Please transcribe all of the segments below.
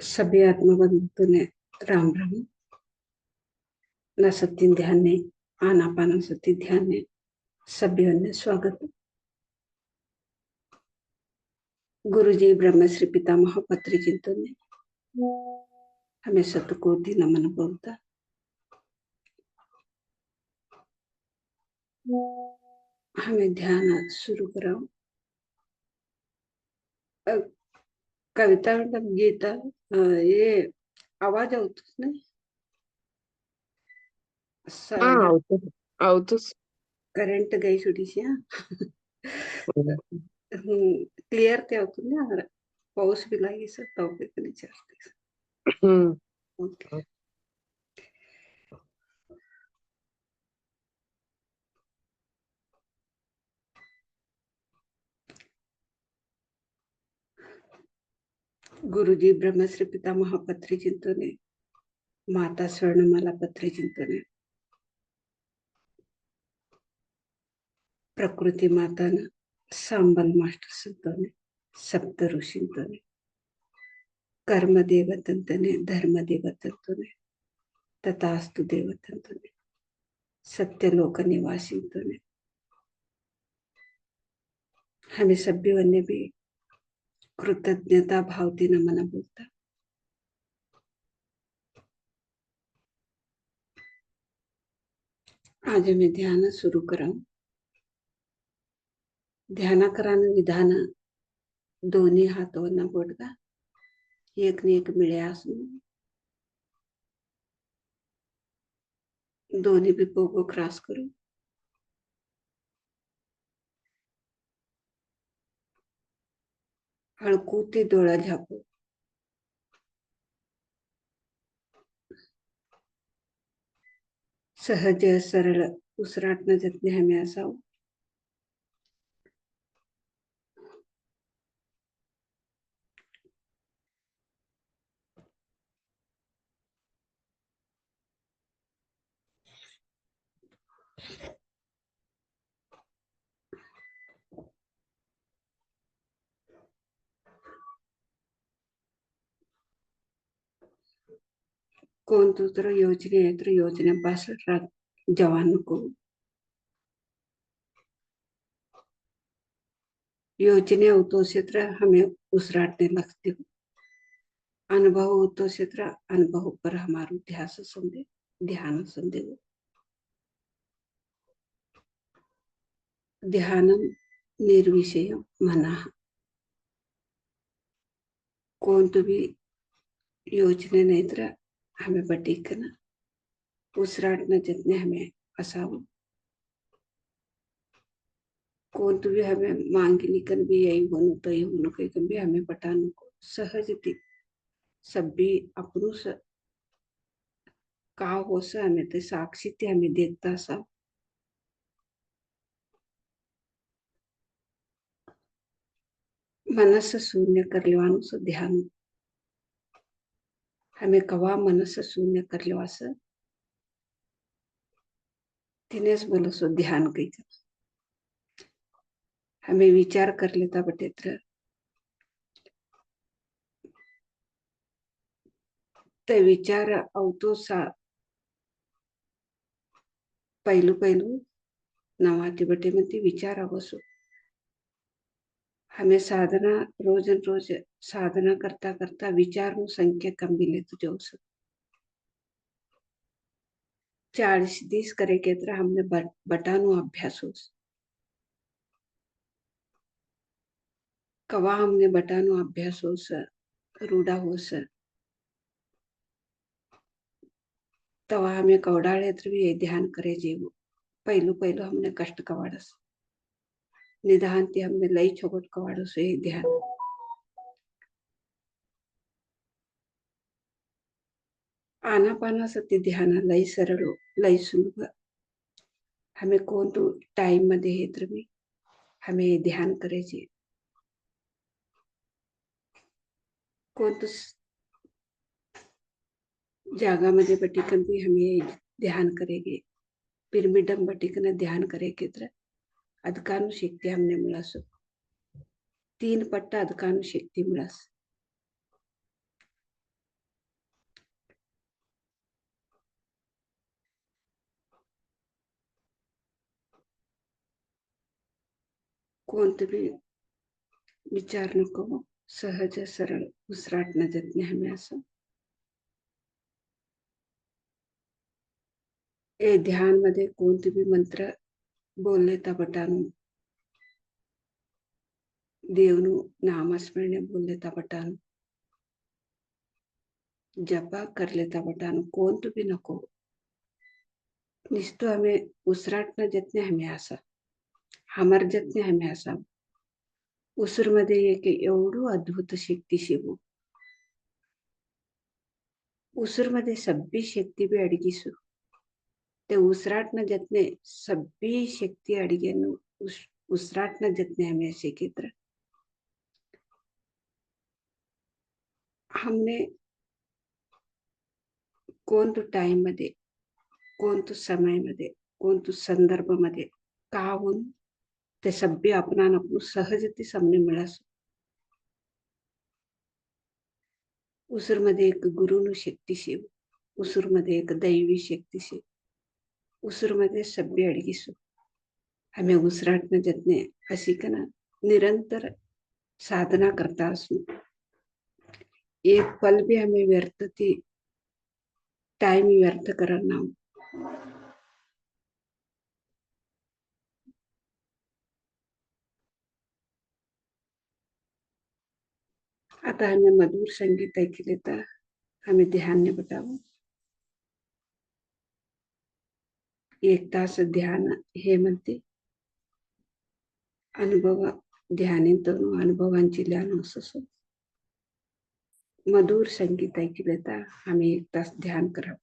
सभी आत्मबंधु ने राम राम। सत्य ध्यान ने आनापान सती ध्यान ने सभी ने स्वागत। गुरु जी ब्रह्मश्री पितामह पत्री चिंतन ने हमें शतकोटि नमन बोलता। हमें ध्यान शुरू कराओ। कविता मतलब गीता ये आवाज आवतोच नाही हाँ आवतोच करंट गई थोडीशी क्लिअर ते होतो ना पाऊस बी लागेल टॉपिक विचारते ओके। गुरुजी ब्रह्मश्री पितामह पत्री चिंतने माता स्वर्णमाला पत्री चिंतने प्रकृती मातानं सांबल मास्टर संतने सप्त ऋषींतने कर्मदेव तंतने धर्मदेव तंतने तथास्तु देव तंतने सत्यलोक निवासिंतने हमें सभी वन्य भी कृतज्ञता भावती नमन बोलता। आज मैं ध्यान सुरू कराऊं। ध्यान करानं विधान दोन्ही हातवरनं बोटगा एक ने एक मिळ्या असून दोन्ही भी पोगो क्रॉस करू। हळकूती डोळा झापू। सहज सरळ उसराटनं जतने हमें असावं। कोण दुसरं योजने आहे तर योजनेपासून जवान को योजने होतो क्षेत्र हमें उसराटने लगती हो। अनुभव होतो क्षेत्र अनुभव पर हमारो ध्यान संदे ध्यानम निर्विषय मना। कोण भी योजने नहीं तर हमें बटीकना उसराटना जितने हमें असावं। कोण भी हमें मांगी निकन भी यही बनू तो यही बनू कहीं भी हमें बटाने को सहज थी सभी अपनों से का हो स हमें ते साक्षी ते हमें देखता सा मनस शून्य कर लेवानु से ध्यान हमें कवा मनस शून्य कर लेवास तिनेच बोलो सो ध्यान कही हमें विचार कर लेता बटेत्र ते विचार अवतो सा पहिलू पहिलू नवाती बटे मध्ये विचार अवसो हमें साधना रोज रोज साधना करता करता विचार नु संख्या कम मिले तुझे उस 40 करे के तरह हमने बटानु अभ्यास हो कवा हमने बटानु अभ्यास हो रूढ़ा हो तवा हमें कवडाळे भी ये ध्यान करे जेव पहिलू पहिलू हमने कष्ट कवाड़स निधान ते हमने लई छोकट कवाड़स ये ध्यान आनापाना सती ध्यान लई सरल लई सुलभ हमें कौन तो टाइम मध्ये हे तर भी हमें ध्यान करायचे कौन तो जागा मध्ये बटिकन भी हमें ध्यान करेंगे पिरामिडम बटिकन ध्यान करेंगे तर अधिकानु शक्ति हमने मिळास 3 पट्टा अधिकानु शक्ति मिळास कोणते विचार नको, सहज सरळ उसराट न जतने हमें असं. ए ध्यान मध्ये कोणते बी मंत्र बोलले बटानु देवनु नामस्मरणे बोलले बटानु जपा कर लेता बटानु कोणतं बी नको. नुसतं हमें उसराट न जतने हमें असा हमर जतने हमें असा उसूरमध्ये एक एवढं अद्भुत शक्ती शिवू उसूरमध्ये सब्बी शक्ती बी अडगिसू ते उसराटನ जतने सब्बी शक्ति अಡಿಗೆನು उसराटನ जतने हमें ऐसे क्षेत्र हमने कोणतं टाइम मध्ये कोणतं समय मध्ये कोणतं संदर्भ मध्ये का होऊन ते सब्बी आपण सहजते सामने मिळासू उसूरमध्ये एक गुरुनु शक्ती शिव उसूरमध्ये एक दैवी शक्ती शिव उसूरमध्ये सब्बी अडगिसू हमें उसराटन जतने अशी का ना निरंतर साधना करता असू एक पल भी हमें व्यर्थ थी टाइम व्यर्थ करना आता हमें मधुर संगीत ऐकले तर हमें ध्यान ने बतावं. 1 तास ध्यान हे म्हणते अनुभव ध्यानेतून अनुभवांची ध्यान असो मधुर संगीत ऐकले तर आम्ही 1 तास ध्यान करावं.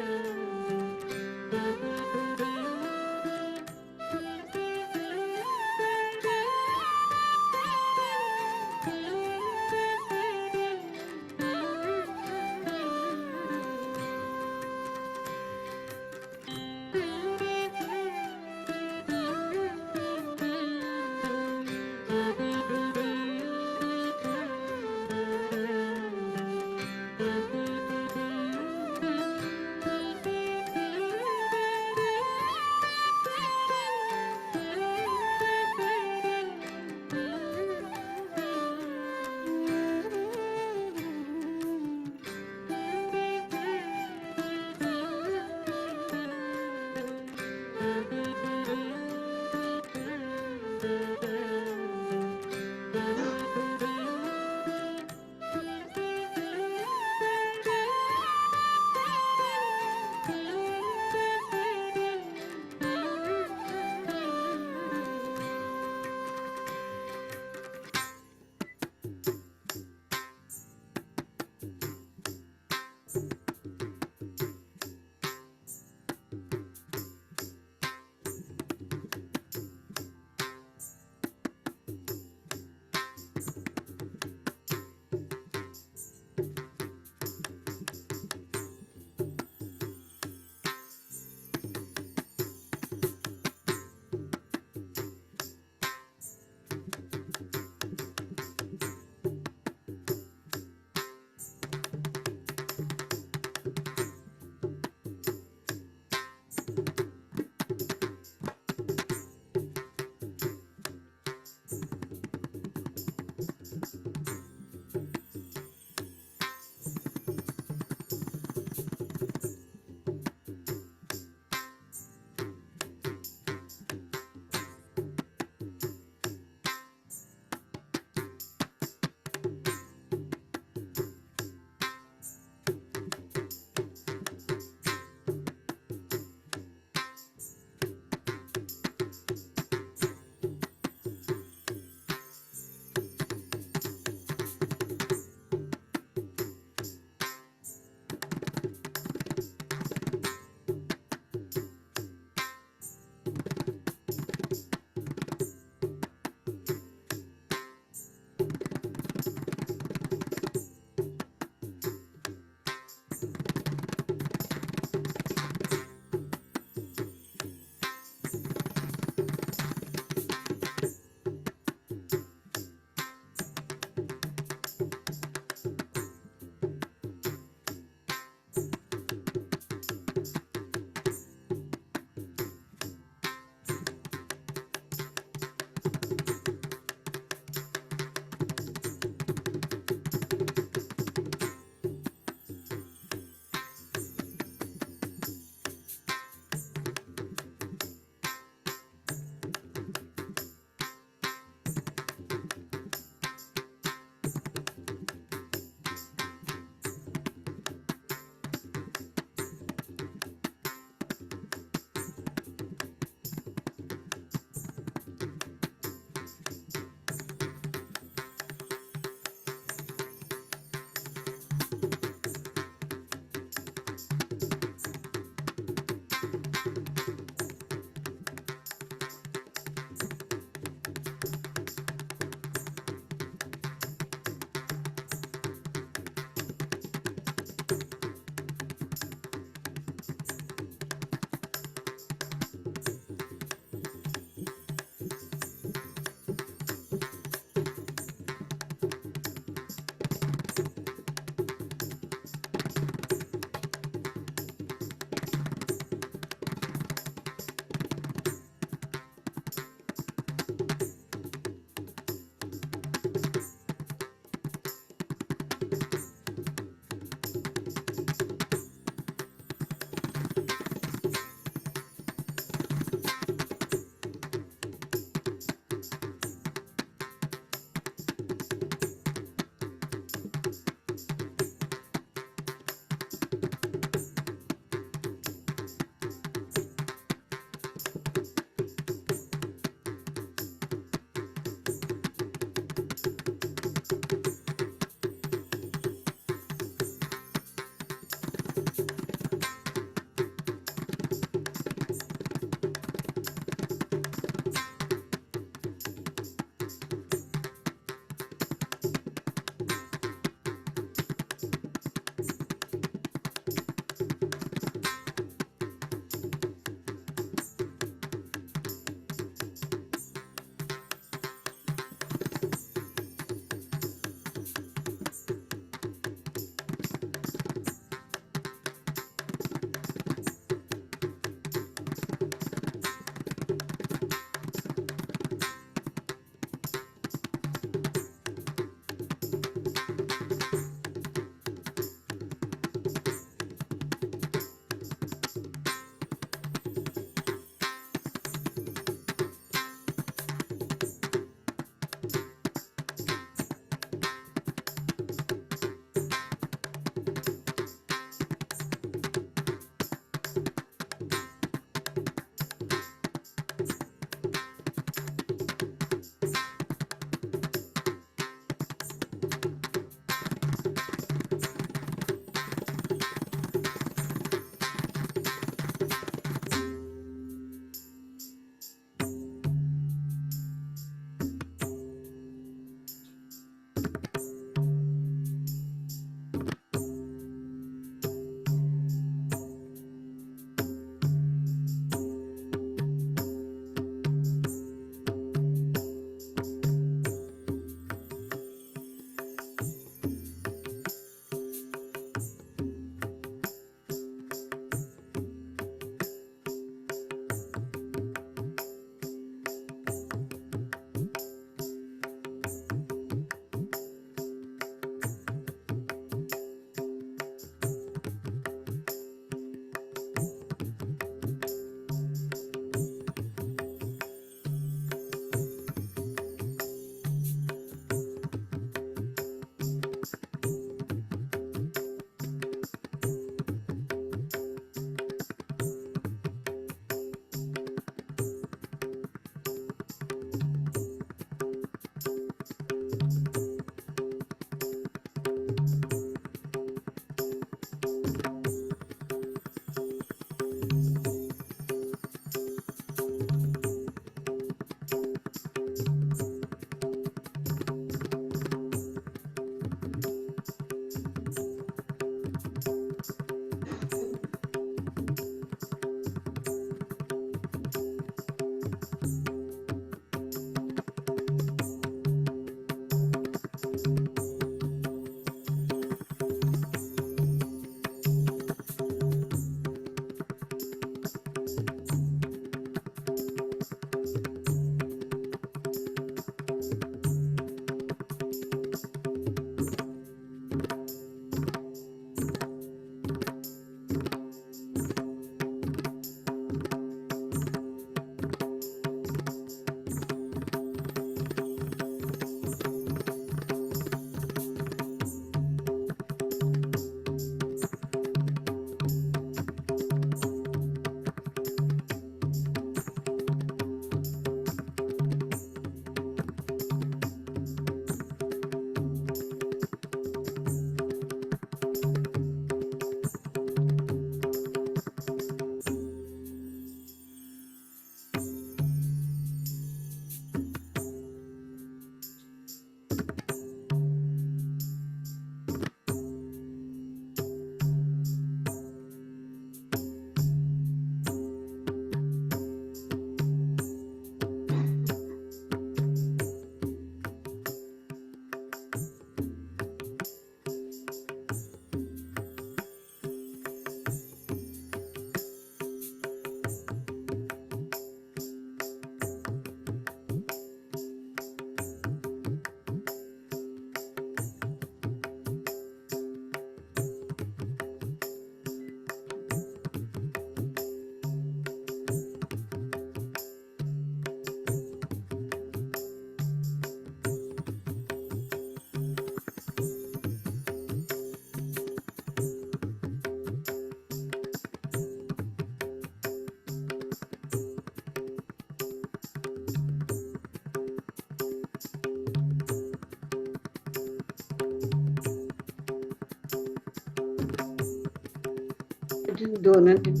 अजून 2 निमिष.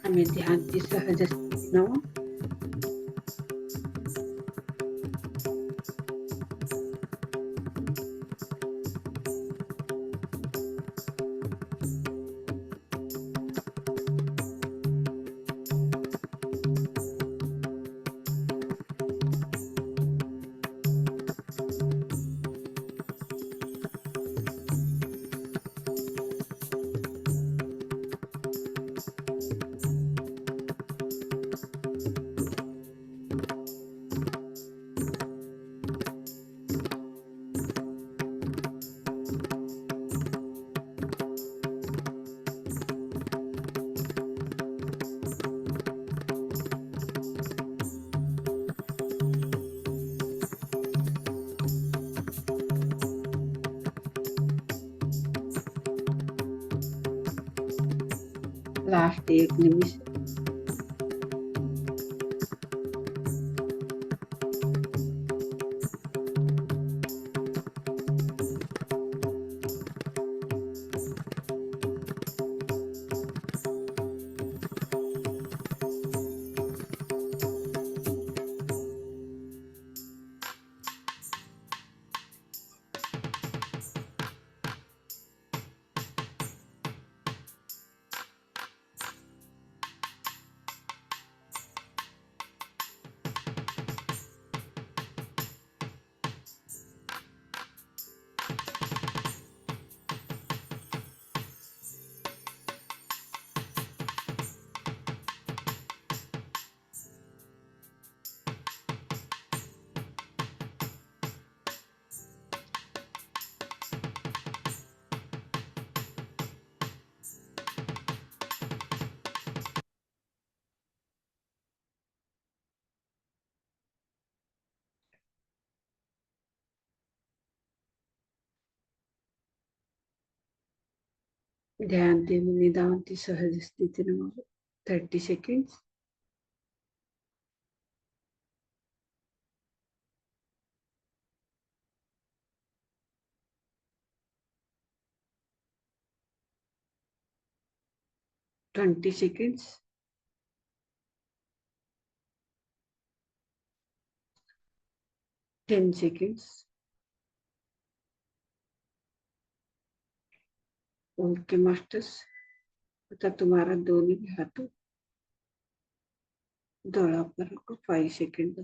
आम्ही ध्यानची सहज स्थिती नव. लास्ट 1 निमिष. ध्यान देऊन निदान सहज स्थितीनं 30 seconds. Twenty seconds. 10 seconds. Okay masters. आता तुम्हारा दोनों भी हाथों दौड़ा पर रखो. 5 seconds.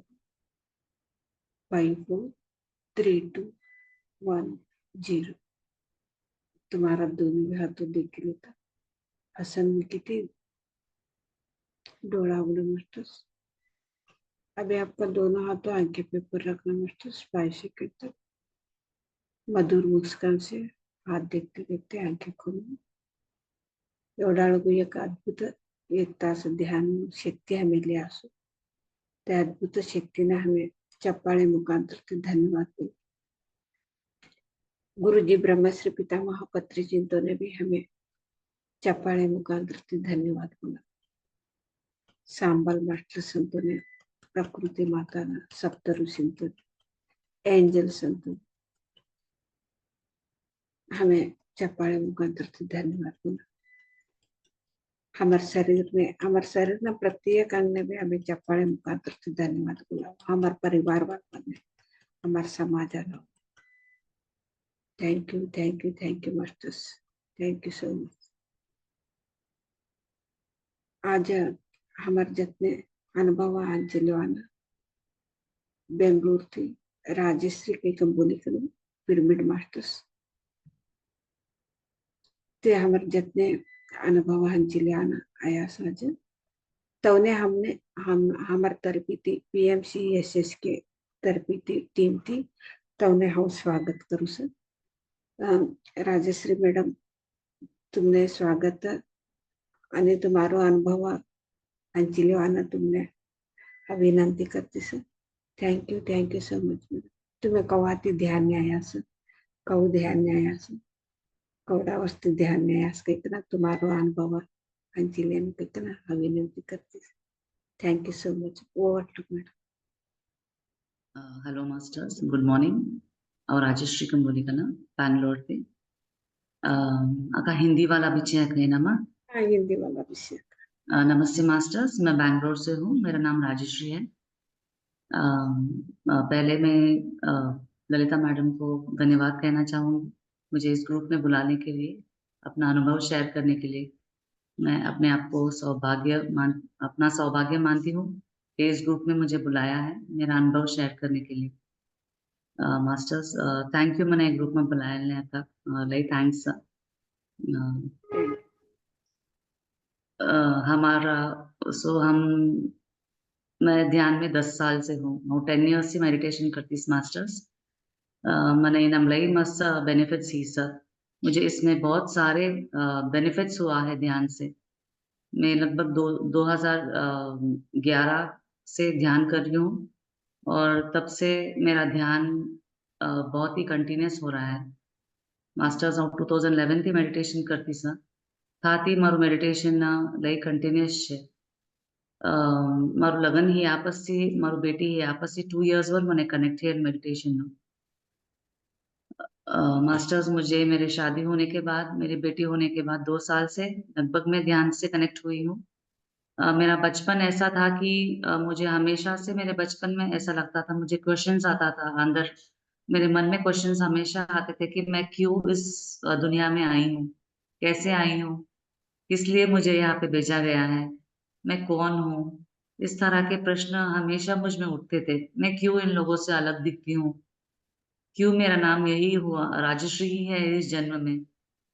5 4 3 2 1 0. तुम्हारा दोनों भी हाथों देख लेता. आसन में कितनी डोरा उड़े मास्टर्स. अभी आपका दोनों हाथों आगे पे ऊपर रखना मास्टर्स. 5 seconds तक मधुर मुस्कान से हाथ देखते देखते आंखें खोलना. एवढाळगू एक अद्भुत 1 तास ध्यान शक्ती हमें असो. त्या अद्भुत शक्तीने हमें चप्पाळे मुखांतर ते धन्यवाद बोलो. गुरुजी ब्रह्मश्री पितामह पत्री चिंतों ने भी हमें चप्पाळे मुखांतर ते धन्यवाद बोला. सांबल मास्टर संतों ने, प्रकृति माता ने, सप्त ऋषियों, एंजल संतों हमें चप्पाळे मुखांतर से धन्यवाद बोला. हमारे शरीर में प्रत्येक अंग ने भी हमें चप्पाळे मुखांतर से धन्यवाद बोला. हमारे परिवार वालों ने, हमारे समाज ने. Thank you masters. Thank you so much. आज हमारे जितने अनुभव अंजलिवाना बेंगलुरु थी राजश्री के कंबोली करूं पिरामिड मास्टर्स ते हमारे जितने अनुभव अंजलिवाना आया साज तवने हमारे तरफी थी PMCSS के तरफी टीम थी तवने हम स्वागत करूं सर. राजश्री मैडम तुमने स्वागत आणि तुम्हारो अनुभव अंजलिवाना तुमने विनंती करते sir. Thank you so much madam. तुम्हें कवाती ध्यान न्यायास कौ ध्यान न्यायास कौड़ा वस्तु ध्यान न्यायास कितना तुम्हारो अनुभव अंजलिन कितना विनंती करते. Thank you so much. Over to madam. Hello masters, good morning. और राजश्री कंबोली का ना बैंगलोर पे अका हिंदी वाला भी चेक है ना माँ। हाँ, हिंदी वाला विषय। नमस्ते मास्टर्स, मैं बैंगलोर से हूँ, मेरा नाम राजश्री है। पहले मैं ललिता मैडम को धन्यवाद कहना चाहूँगी मुझे इस ग्रुप में बुलाने के लिए, अपना अनुभव शेयर करने के लिए। मैं अपने आप को अपना सौभाग्य मानती हूँ कि इस ग्रुप में मुझे बुलाया है मेरा अनुभव शेयर करने के लिए। मास्टर्स थैंक यू मैंने ग्रुप में बुलाया था, लई थैंक्स। हमारा मैं ध्यान में 10 साल से हूँ 10 इयर्स से मेडिटेशन करती हूँ मास्टर्स। मैंने नमलई मस्त बेनिफिट्स ही सर, मुझे इसमें बहुत सारे बेनिफिट्स हुआ है ध्यान से। मैं लगभग 2011 से ध्यान कर रही हूँ और तब से मेरा ध्यान बहुत ही कंटिन्यूस हो रहा है। मास्टर्स ऑफ 2011 થી મેડિટેશન કરતી સર, થાતી મારું મેડિટેશન લઈ કન્ટિન્યુઅસ છે। મારું લગ્ન ही आपस से મારું बेटी ही आपस से 2 इयर्स वर मैंने कनेक्ट है मेडिटेशन। मास्टर्स मुझे मेरे शादी होने के बाद, मेरी बेटी होने के बाद 2 साल से लगभग मैं ध्यान से कनेक्ट हुई हूँ। मेरा बचपन ऐसा था कि मुझे हमेशा से मेरे बचपन में ऐसा लगता था, मुझे क्वेश्चंस आता था अंदर, मेरे मन में क्वेश्चंस हमेशा आते थे कि मैं क्यों इस दुनिया में आई हूँ, कैसे आई हूँ, किस लिए मुझे यहाँ पे भेजा गया है, मैं कौन हूँ। इस तरह के प्रश्न हमेशा मुझ में उठते थे। मैं क्यों इन लोगों से अलग दिखती हूँ, क्यों मेरा नाम यही हुआ, राजश्री ही है इस जन्म में।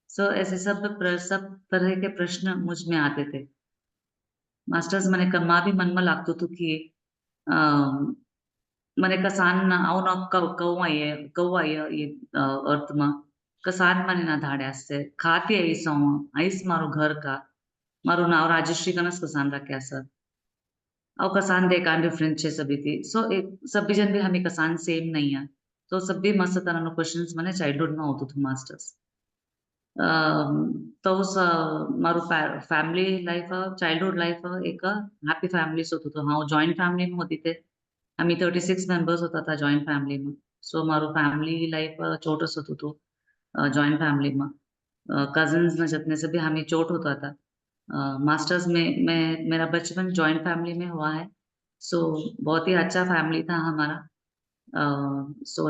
ऐसे सब तरह के प्रश्न मुझ में आते थे। मास्टर्स मैंने कमा भी मन में लागतो तो कि મને કસાન આવનો કૌવાય એ અર્થમાં કસાન મને ના ધાડ્યા છે ખાતી આવીશ હું આવીશ મારું ઘર का મારું नाव राजश्री कनस कसान रख्या सर और कसान दे कान डिफरेंट छे सभी थी। एक सभी जन भी हमें कसान सेम नहीं है। तो सभी मस्त तरह नो क्वेश्चंस मैंने चाइल्डहुड में होतो तो मास्टर्स तो मारू फैमिली लाइफ चाइल्डहुड लाइफ एक हैप्पी फैमिली होतो तो हाँ जॉइंट फैमिली में होती थे। आम्ही 36 मेंबर्स होता था जॉइंट फॅमिली में। मारू फॅमिली लाईफ छोटस होत होतो जॉइंट फॅमिली में। कजिन्स न जतने से भी हमें चोट होता था। मास्टर्स में मेरा बचपन जॉइंट फैमिली में हुआ है। बहुत ही अच्छा फैमिली था हमारा।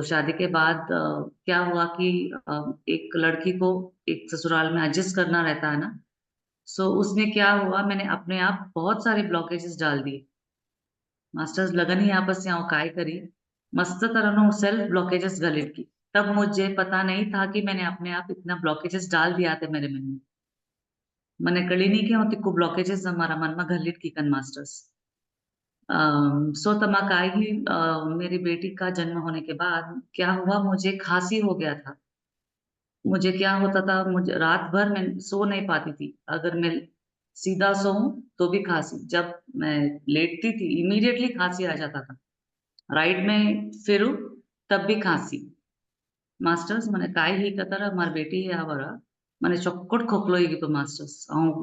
शादी के बाद क्या हुआ कि एक लड़की को एक ससुराल में एडजस्ट करना रहता है ना। उसमें क्या हुआ, मैंने अपने आप बहुत सारे ब्लॉकेजेस डाल दिए। मास्टर्स लगन ही आपस से काय करी मस्त तरह सेल्फ ब्लॉकेजेस गलिट की। तब मुझे पता नहीं था कि मैंने अपने आप इतना ब्लॉकेजेस डाल दिया थे मेरे मन में। मैंने कड़ी नहीं किया होती को ब्लॉकेजेस हमारा मन में गलिट की कन मास्टर्स। तमा काय ही मेरी बेटी का जन्म होने के बाद क्या हुआ, मुझे खांसी हो गया था। मुझे क्या होता था, मुझे रात भर मैं सो नहीं पाती थी। अगर मैं सीधा सोऊं तो भी खांसी, जब मैं लेटती थी इमीडिएटली खांसी आ जाता था। राइट में फिरू तब भी खांसी। मास्टर्स मैंने काय ही कतर मार बेटी है आवर मैंने चौक्कट खोकलो ही तो मास्टर्स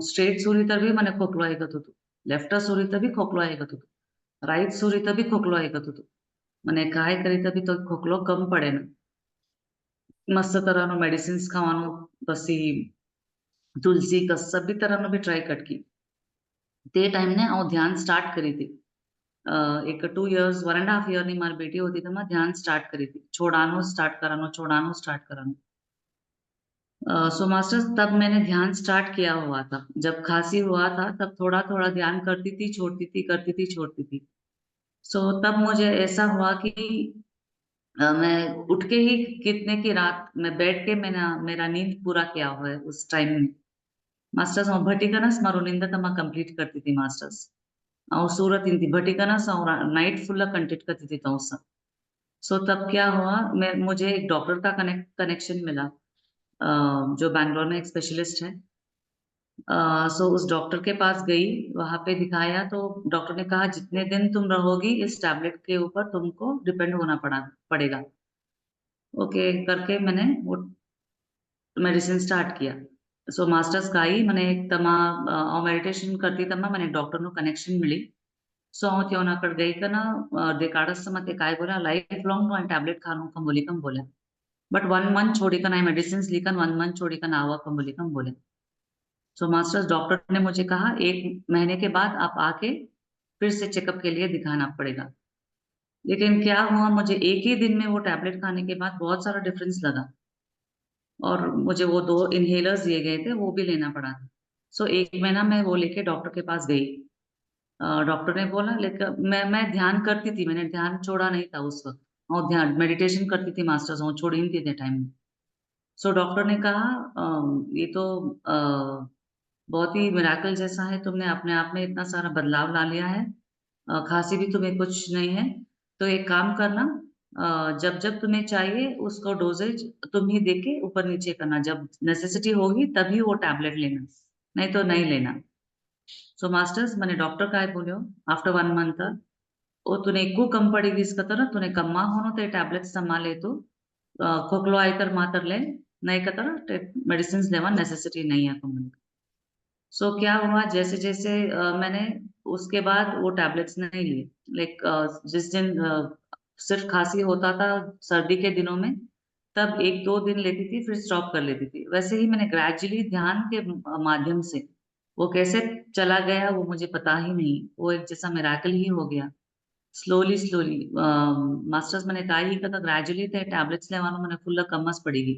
स्ट्रेट सूरी तभी मैंने खोकलो आई गतो तो लेफ्ट सूरी तभी खोकलो आई गतो तो राइट सूरी तभी खोकलो आई गतो तो मैंने काय करी तभी तो खोकलो कम पड़े ना। मस्त तरह नो मेडिसिन खावानो पसी तुलसी का सभी तरह नो भी ट्राई कटकी। ते टाइम ने ध्यान स्टार्ट करी थी। एक 2 इयर्स 1.5 ईयर ની મારી બેટી હોતી તો मैं ध्यान स्टार्ट करी थी। छोड़ानो स्टार्ट करानो। मास्टर्स तब मैंने ध्यान स्टार्ट किया हुआ था। जब खांसी हुआ था तब थोड़ा थोड़ा ध्यान करती थी, छोड़ती थी, करती थी, छोड़ती थी। तब मुझे ऐसा हुआ कि मैं उठ के ही कितने की रात में बैठ के मैंने मेरा नींद पूरा किया हुआ है उस टाइम में। मास्टर्स भटिकनस मारू नींद तमा कंप्लीट करती थी मास्टर्स सूरत थी भटिकनस और नाइट फुल कंप्लीट करती थी तो तब क्या हुआ, मैं मुझे एक डॉक्टर का कनेक्शन मिला जो बैंगलोर में एक स्पेशलिस्ट है। उस डॉक्टर के पास गई, वहां पे दिखाया तो डॉक्टर ने कहा जितने दिन तुम रहोगी इस टैबलेट के ऊपर तुमको डिपेंड होना पड़ेगा। ओके करके मैंने वो मेडिसिन स्टार्ट किया। मास्टर्स का ही मैंने एक तमा मेडिटेशन करती तमा मैंने डॉक्टर नो कनेक्शन मिली। त्यों गई का ना देखाड़स मते काय बोला लाइफ लॉन्ग टैबलेट खानो कम बोली बोला। बट 1 मंथ छोड़ीकन आई मेडिसिन लीकन 1 मंथ छोड़ीकन आवा कम बोलीकन बोले। सो मास्टर्स डॉक्टर ने मुझे कहा 1 महीने के बाद आप आके फिर से चेकअप के लिए दिखाना पड़ेगा। लेकिन क्या हुआ, मुझे एक ही दिन में वो टैबलेट खाने के बाद बहुत सारा डिफरेंस लगा और मुझे वो 2 इनहेलर्स दिए गए थे, वो भी लेना पड़ा था। सो 1 महीना मैं वो लेके डॉक्टर के पास गई। डॉक्टर ने बोला, लेकिन मैं ध्यान करती थी, मैंने ध्यान छोड़ा नहीं था उस वक्त, और ध्यान मेडिटेशन करती थी मास्टर्स, वो छोड़ी नहीं थी टाइम में। सो डॉक्टर ने कहा ये तो बहुत ही मिराकल जैसा है, तुमने अपने आप में इतना सारा बदलाव ला लिया है, खांसी भी तुम्हें कुछ नहीं है, तो एक काम करना, जब जब तुम्हें चाहिए उसको डोजेज तुम ही देके ऊपर नीचे करना, जब नेसेसिटी होगी तभी वो टैबलेट लेना, नहीं तो नहीं लेना। सो मास्टर्स मैंने डॉक्टर काय बोल्यो आफ्टर 1 मंथ ओ तूने ఎక్కువ కమ్ పడిగి ఇస్కతర तूने कम्मा होनो ते टैबलेट्स समा ले तो खोखलो आयतर मातर ले नहीं कतर मेडिसिन लेवा नेसेसिटी नहीं है तुम। सो क्या हुआ, जैसे जैसे मैंने उसके बाद वो टैबलेट्स नहीं लिए, लाइक जिस दिन सिर्फ खांसी होता था सर्दी के दिनों में, तब 1-2 दिन लेती थी फिर स्टॉप कर लेती थी। वैसे ही मैंने ग्रेजुअली ध्यान के माध्यम से वो कैसे चला गया वो मुझे पता ही नहीं, वो एक जैसा मिराकल ही हो गया। સ્લોલી સ્લોલી માસ્ટર્સ મને કાંઈ કરતા ગ્રેજ્યુઅલી તે ટેબ્લેટ્સ લેવાનું મને ફૂલ કમસ પડી ગઈ।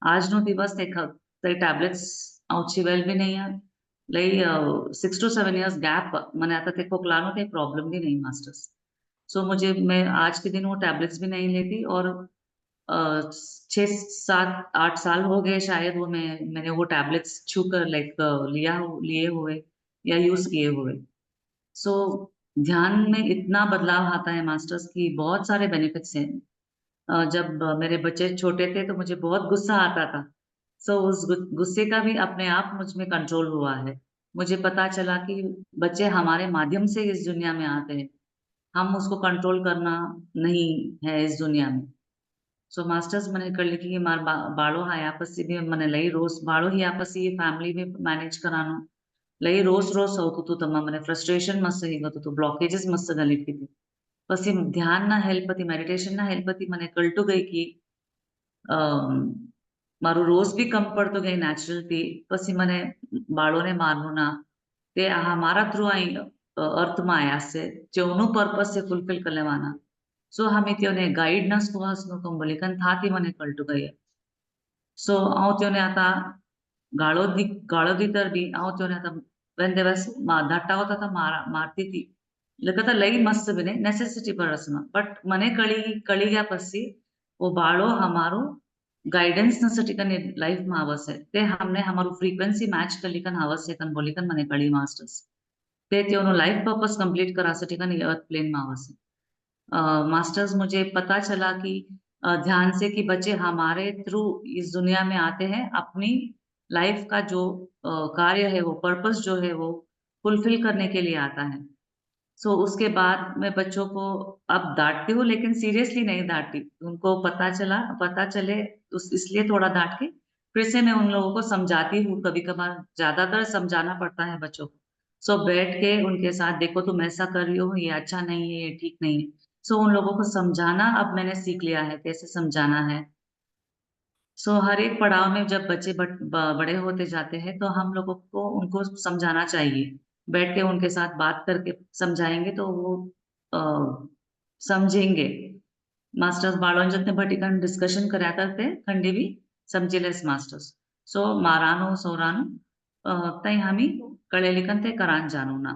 આજનો દિવસ તે ટેબ્લેટ્સ ઓછી વેલ બી નહીં આ લઈ 6 to 7 years गैप मैंने आता थे खोखलानो थे प्रॉब्लम भी नहीं मास्टर्स। सो मुझे मैं आज के दिन वो टैबलेट्स भी नहीं लेती और 6-7-8 साल हो गए शायद वो मैंने वो टैबलेट्स छू कर लाइक लिए हुए या यूज किए हुए। सो ध्यान में इतना बदलाव आता है मास्टर्स की, बहुत सारे बेनिफिट्स हैं। जब मेरे बच्चे छोटे थे तो मुझे बहुत गुस्सा आता था। सो उस गुस्से का भी अपने आप मुझ में कंट्रोल हुआ है। मुझे पता चला कि बच्चे हमारे माध्यम से इस दुनिया में आते हैं, हम उसको कंट्रोल करना नहीं है इस दुनिया में। सो मास्टर्स मैंने कर लिखी कि मार बाड़ो हाँ आपसी भी मैंने लई रोज बाड़ो ही आपसी फैमिली में मैनेज करानो લઈ રોજ રોજ આવતું હતું તમા મને ફ્રસ્ટ્રેશન મસ્ત થઈ ગયું હતું બ્લોકેजेस મસ્ત ગલી હતી પછી ધ્યાનના હેલ્પથી મેડિટેશનના હેલ્પથી મને કલટું ગઈ કે મારું રોજ બી કમ પડતું ગઈ નેચરલથી પછી મને બાળોને મારવું ના તે મારા થ્રુ અહીં અર્થમાં આયા છે જેનું પર્પસ છે ફૂલફિલ કરી લેવાના સો અમે તેઓને ગાઈડના સુવાસનું કંબલિકન થાતી મને કલટું ગઈ सो हांव तेवने आतां गाळो दितर बी हांव तेवने आतां वेन दे वाज धाट्टा होता था मारती थी लेकिन लई मस्त बने नेसेसिटी पर रसना बट मने कळी गया पसी वो बाळो हमारो गाइडेंस नसाठी कने लाइफ में आवश्य है ते हमने हमारो फ्रीक्वेंसी मैच कर लिकन आवश्य कन बोलिकन मने कळी मास्टर्स ते तेवनो लाइफ पर्पस कंप्लीट करा साठी कन अर्थ प्लेन में आवश्य मास्टर्स मुझे पता चला कि ध्यान से कि बच्चे हमारे थ्रू इस दुनिया में आते हैं अपनी लाइफ का जो कार्य है वो पर्पस जो है वो फुलफिल करने के लिए आता है। सो उसके बाद मैं बच्चों को अब डांटती हूँ लेकिन सीरियसली नहीं डांटती, उनको पता चले उस इसलिए थोड़ा डांट के फिर से मैं उन लोगों को समझाती हूँ, कभी कभार ज्यादातर समझाना पड़ता है बच्चों को। सो बैठ के उनके साथ देखो तुम ऐसा कर रही हो ये अच्छा नहीं है ये ठीक नहीं है। सो उन लोगों को समझाना अब मैंने सीख लिया है कैसे समझाना है। सो हर एक पड़ाव में जब बच्चे बड़े होते जाते हैं तो हम लोगों को उनको समझाना चाहिए, बैठ के उनके साथ बात करके समझाएंगे तो वो अ, समझेंगे। मास्टर्स बाळोंजतने भटिकन डिस्कशन કર્યા करते खंडीवी समजिलेस मास्टर्स सो मारानो सोरानो तई हमी कळेलिकन ते करान जानो ना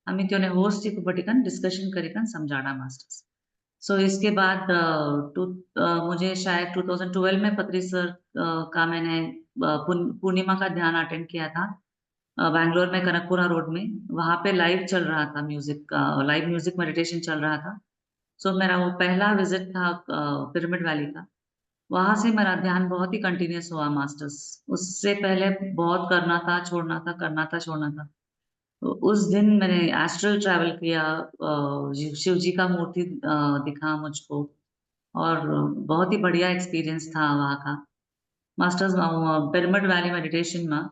हमी त्योने होस्ट थी भटिकन डिस्कशन करिकन समझाना मास्टर्स। सो इसके बाद मुझे शायद 2012 में पत्री सर का मैंने पूर्णिमा का ध्यान अटेंड किया था बैंगलोर में कनकपुरा रोड में, वहां पे लाइव चल रहा था म्यूजिक का, लाइव म्यूजिक मेडिटेशन चल रहा था। सो मेरा वो पहला विजिट था पिरामिड वैली का, वहां से मेरा ध्यान बहुत ही कंटिन्यूस हुआ मास्टर्स। उससे पहले बहुत करना था छोड़ना था करना था छोड़ना था। तो उस दिन मैंने एस्ट्रल ट्रैवल किया, शिव जी का मूर्ति दिखा मुझको और बहुत ही बढ़िया एक्सपीरियंस था वहाँ का। मास्टर्स पिरामिड वैली मेडिटेशन में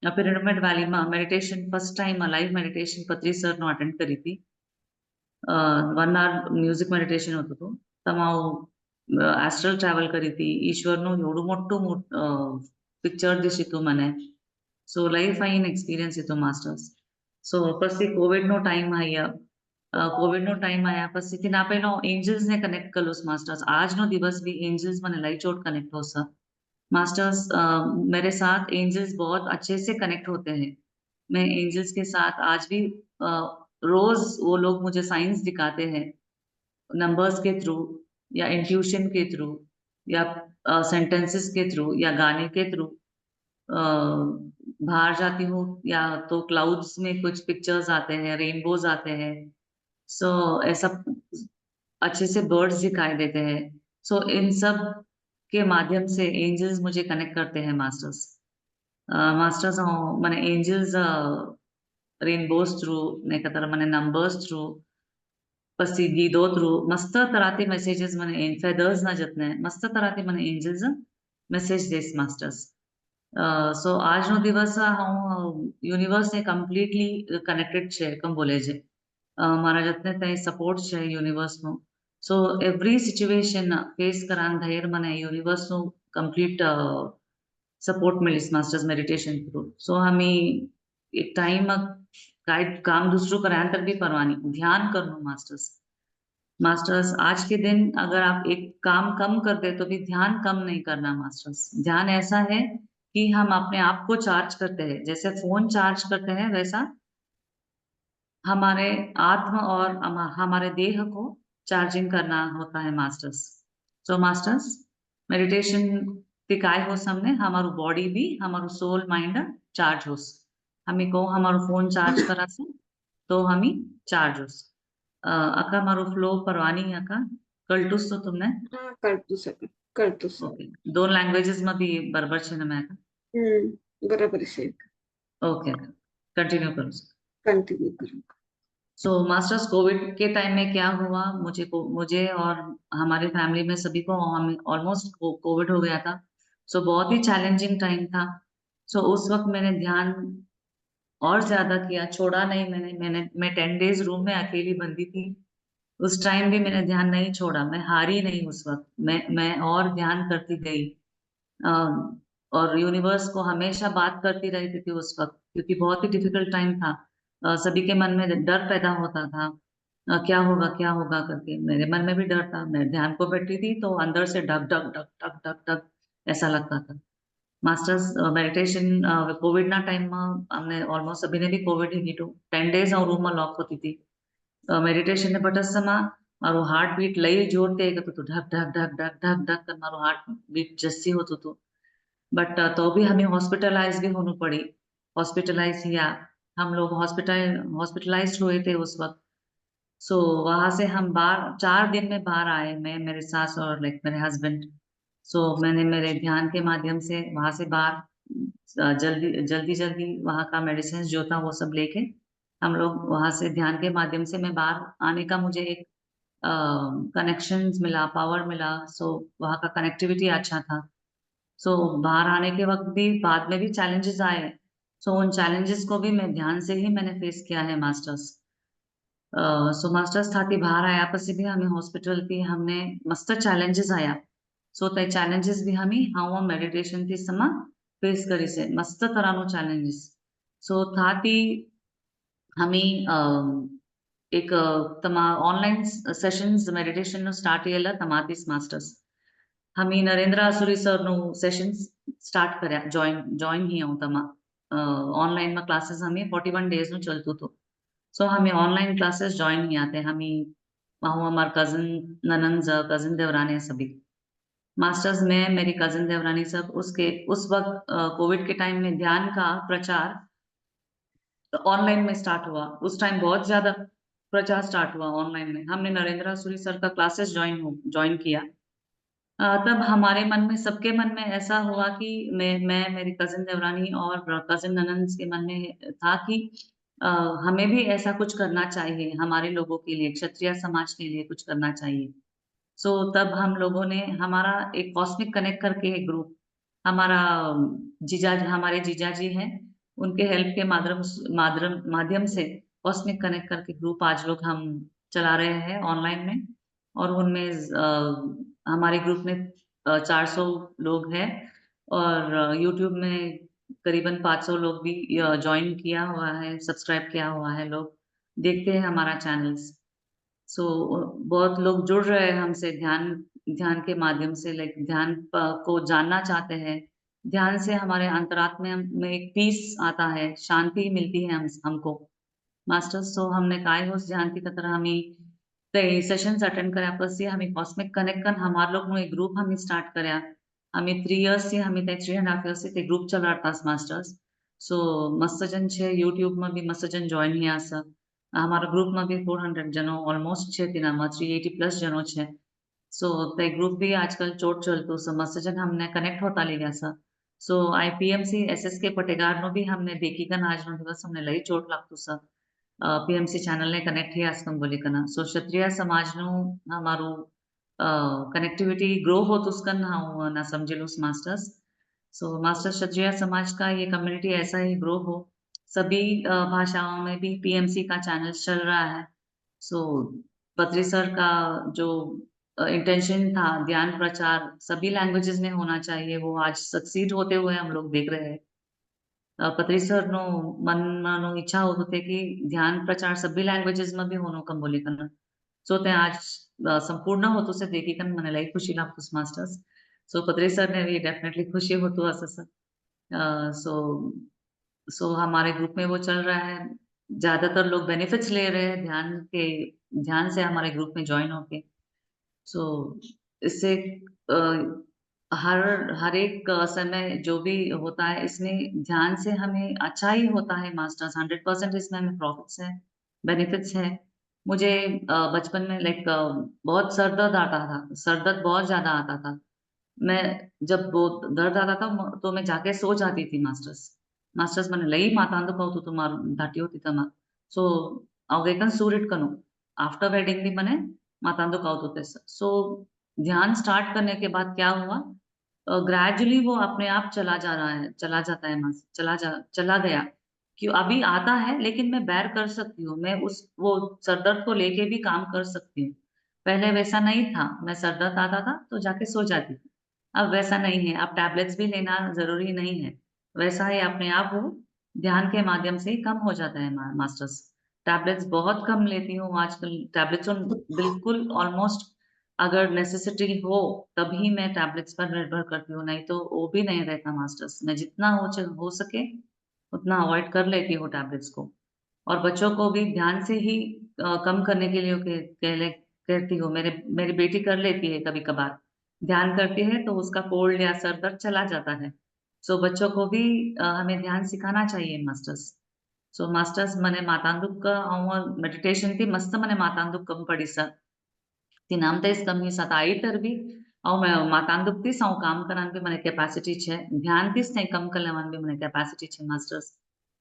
पिरामिड वैली में meditation first time live meditation पत्री सर नो अटेंड करी थी। 1 hour म्यूजिक मेडिटेशन होतो तो तमाम એસ્ટ્રલ ટ્રાવેલ કરી હતી ઈશ્વરનું એવડું મોટું પિક્ચર દીધું મને સો લાઈફ આઈન એક્સપિરિયન્સ હતો માસ્ટર્સ સો પછી કોવિડનો ટાઈમ કોવિડનો ટાઈમ આયા પછીથી ના પહેલો એન્જલ્સને કનેક્ટ કર્યું માસ્ટર્સ આજનો દિવસ भी एंजल्स મને લાઈ चोट कनेक्ट हो सर मास्टर्स मेरे साथ एंजल्स बहुत अच्छे से कनेक्ट होते हैं मैं एंजल्स के साथ आज भी रोज वो लोग मुझे साइंस दिखाते हैं नंबर्स के थ्रू या इंट्यूशन के थ्रू या सेंटेंसेस के थ्रू या गाने के थ्रू बाहर जाती हूँ या तो क्लाउड्स में कुछ पिक्चर्स आते हैं रेनबोज आते हैं सो ऐसा अच्छे से बर्ड्स दिखाई देते हैं सो इन सब के माध्यम से एंजल्स मुझे कनेक्ट करते हैं मास्टर्स मास्टर्स मैंने एंजल्स रेनबोज थ्रू मैंने नंबर्स थ्रू પછી ગીતો થ્રુ મસ્ત તરાતી મેસેजेस મને ફેધર્સ ના જતને મસ્ત તરાતી મને એન્જલ્સ મેસેજ દેસ માસ્ટર્સ સો આજનો દિવસ હું યુનિવર્સ ને કમ્પ્લીટલી કનેક્ટેડ છે કેમ બોલે છે મારા જતને ત્યાં સપોર્ટ છે યુનિવર્સ નો સો એવરી સિચ્યુએશન ફેસ કરાન ધૈર મને યુનિવર્સ નું કમ્પ્લીટ સપોર્ટ मिलिस मास्टर्स मेडिटेशन थ्रू सो हमें एक टाइम काय काम दूसरों करांतर भी परवानी ध्यान करना मास्टर्स मास्टर्स आज के दिन अगर आप एक काम कम कर दे तो भी ध्यान कम नहीं करना मास्टर्स ध्यान ऐसा है कि हम अपने आप को चार्ज करते हैं जैसे फोन चार्ज करते हैं वैसा हमारे आत्म और हमारे देह को चार्जिंग करना होता है मास्टर्स सो मास्टर्स मेडिटेशन के काय हो हमने हमारू बॉडी भी हमारू सोल माइंड चार्ज हो हमें को हमारो फोन चार्ज करा से तो हम चार्ज हो अका मारो फ्लो परवानी अका कल्टूस तो तुमने हा करतो सर ओके दोन लैंग्वेजेस में भी बराबर छे ना मैं बराबर છે ओके कंटिन्यू करो कंटिन्यू करो सो मास्टर्स कोविड के टाइम में क्या हुआ मुझे और हमारे फैमिली में सभी को हमें ऑलमोस्ट कोविड हो गया था सो बहुत ही चैलेंजिंग टाइम था सो उस वक्त मैंने ध्यान और ज्यादा किया छोड़ा नहीं मैं 10 डेज रूम में अकेली बंदी थी उस टाइम भी मैंने ध्यान नहीं छोड़ा मैं हारी नहीं उस वक्त मैं और ध्यान करती गई और यूनिवर्स को हमेशा बात करती रहती थी उस वक्त क्योंकि बहुत ही डिफिकल्ट टाइम था सभी के मन में डर पैदा होता था क्या होगा करके मेरे मन में भी डर था मैं ध्यान को बैठी थी तो अंदर से ढक ढक ढक ढक ढक ढक ऐसा लगता था मास्टर्स मेडिटेशन कोविड ना टाइम में हमने ऑलमोस्ट सभी ने भी कोविड ही कीधું 10 डेज હું રૂમમાં લોક હોતી હતી મેડિટેશન ને પટસમાં મારું હાર્ટ બીટ લઈ જોરતે હતું તો ઢક ઢક ઢક ઢક ઢક ઢક कर મારું હાર્ટ बीट जस्सी होતું હતું बट तो भी हमें हॉस्पिटलाइज भी होना पड़ी हॉस्पिटलाइज किया हम लोग हॉस्पिटलाइज हुए थे उस वक्त सो वहां से हम 4 दिन में बाहर आए मैं मेरे सास और लाइक मेरे हस्बैंड सो मैंने मेरे ध्यान के माध्यम से वहां से बाहर जल्दी वहां का मेडिसिन जो था वो सब लेके हम लोग वहां से ध्यान के माध्यम से मैं बाहर आने का मुझे एक कनेक्शंस मिला पावर मिला सो वहां का कनेक्टिविटी अच्छा था सो बाहर आने के वक्त भी बाद में भी चैलेंजेस आए सो उन चैलेंजेस को भी मैं ध्यान से ही मैंने फेस किया है मास्टर्स सो मास्टर्स था कि बाहर आया પછી भी हमें हॉस्पिटल थी हमने मस्त चैलेंजेस आया सो ते चैलेंजेस भी हमें हाँ मेडिटेशन थी समा फेस करी से मस्त तरह नो चैलेंजेस सो था थी हमें एक तमा online sessions meditation know start किया तमातीस मास्टर्स हमें नरेंद्र आसुरी सर नो सेशंस स्टार्ट કર્યા जॉइन ही हूँ तमा ऑनलाइन में क्लासेस हमें 41 डेज नो चलतु तो सो हमें ऑनलाइन क्लासेस ज्वाइन किया थे हमें वहाँ हमारे कजिन ननंद कजिन देवरानी सभी मास्टर्स में मेरी कजिन देवरानी सब उस वक्त कोविड के टाइम में ध्यान का प्रचार ऑनलाइन में स्टार्ट हुआ उस टाइम बहुत ज्यादा प्रचार स्टार्ट हुआ ऑनलाइन में हमने नरेंद्र आसुरी सर का क्लासेस ज्वाइन किया तब हमारे मन में सबके मन में ऐसा हुआ कि मैं मेरी कजिन देवरानी और कजिन ननंद के मन में था कि हमें भी ऐसा कुछ करना चाहिए हमारे लोगों के लिए क्षत्रिय समाज के लिए कुछ करना चाहिए सो तब हम लोगों ने हमारा एक कॉस्मिक कनेक्ट करके एक ग्रुप हमारा हमारे जीजा जी हैं उनके हेल्प के माध्यम से कॉस्मिक कनेक्ट करके ग्रुप आज लोग हम चला रहे हैं ऑनलाइन में और उनमें हमारे ग्रुप में 400 लोग हैं और यूट्यूब में करीबन 500 लोग भी ज्वाइन किया हुआ है, सब्सक्राइब किया हुआ है, लोग देखते हैं हमारा चैनल्स। सो बहुत लोग जुड़ रहे हैं हमसे ध्यान ध्यान के माध्यम से, लाइक ध्यान को जानना चाहते हैं। ध्यान से हमारे अंतरात्मा में एक पीस आता है, शांति मिलती है हमको। मास्टर्स सो हमने काय होस ध्यान की तरह हमी ते सेशंस अटेंड કર્યા પછી અમે કોસ્મિક કનેક્શન हमार लोग एक ग्रुप हम स्टार्ट કર્યા અમે 3 इयर्स से हमें 3.5 इयर्स से ते ग्रुप चलाता मास्टर्स सो मस्त जन छे यूट्यूब में भी मस्त जन जॉइन हिया स हमारा ग्रुप में भी 400 जनो ऑलमोस्ट छे तीना में 380 प्लस जनो छे सो ते ग्रुप भी आजकल चोट चलतो स मस्त जन हमने कनेक्ट होता ले गया स सो आईपीएमसी एसएसके पटेगार नो भी हमने देखी कन आज नो दिवस हमने लई चोट लागतो स પીએમસી ચેનલને કનેક્ટ થયા છે કંબોલીકના સો ક્ષત્રિય સમાજનું અમારું कनेक्टिविटी ग्रो हो तो उसका ना समझे लो मास्टर्स सो मास्टर क्षत्रिय समाज का ये कम्युनिटी ऐसा ही ग्रो हो सभी भाषाओं में भी पीएमसी का चैनल चल रहा है सो पत्री सर का जो इंटेंशन था ध्यान प्रचार सभी लैंग्वेजेस में होना चाहिए वो आज सक्सीड होते हुए हम लोग देख रहे हैं પત્રી સરનો મનમાંનો ઈચ્છા હોતું તે कि ध्यान प्रचार सभी लैंग्वेजेस में भी होनो कंबोलीकन सो ते आज संपूर्ण होतो से देखी कन મને લઈ ખુશી લાગતું માસ્ટર્स सो पत्री सर ने भी डेफिनेटली खुशी होतो असं सो सो हमारे ग्रुप में वो चल रहा है ज्यादातर लोग बेनिफिट्स ले रहे हैं ध्यान से हमारे ग्रुप में ज्वाइन होके सो इससे अ, हर एक समय जो भी होता है इसमें ध्यान से हमें अच्छा ही होता है मास्टर्स 100% इसमें हमें प्रॉफिट्स है बेनिफिट्स है मुझे बचपन में लाइक बहुत सर दर्द आता था सर दर्द बहुत ज्यादा आता था मैं जब वो दर्द आता था तो मैं जाके सो जाती थी मास्टर्स मास्टर्स मैंने लई मातांदो कहू तो मारू धाटी होती तमा सो अवगेकन सूरिट कनो आफ्टर वेडिंग भी मैंने मातांदो कहू तो सो ध्यान स्टार्ट करने के बाद क्या हुआ ग्रेजुअली वो अपने आप चला जा रहा है चला जाता है चला गया क्यों अभी आता है लेकिन मैं बैर कर सकती हूँ मैं उस वो सरदर्द को लेके भी काम कर सकती हूँ पहले वैसा नहीं था मैं सरदर्द आता था तो जाके सो जाती थी अब वैसा नहीं है अब टैबलेट्स भी लेना जरूरी नहीं है वैसा ही अपने आप वो ध्यान के माध्यम से ही कम हो जाता है मास्टर्स टैबलेट्स बहुत कम लेती हूँ आजकल टैबलेट्स बिल्कुल ऑलमोस्ट अगर नेसेसिटी हो तभी मैं टैबलेट्स पर निर्भर करती हूँ नहीं तो वो भी नहीं रहता मास्टर्स मैं जितना हो सके उतना अवॉइड कर लेती हूँ टैबलेट्स को और बच्चों को भी ध्यान से ही कम करने के लिए कहती हूँ मेरे मेरी बेटी कर लेती है कभी कभार ध्यान करती है तो उसका कोल्ड या सर दर्द चला जाता है सो बच्चों को भी हमें ध्यान सिखाना चाहिए मास्टर्स सो मास्टर्स मने मातांदुक और मेडिटेशन थी मस्त मने मातांदुक कम पड़ी सर ती कमी सताई तर भी और मैं मातांदुकती सौ काम करन भी मने कैपेसिटी छे ध्यान थी सही कम कर लेवान भी मने कैपेसिटी छे मास्टर्स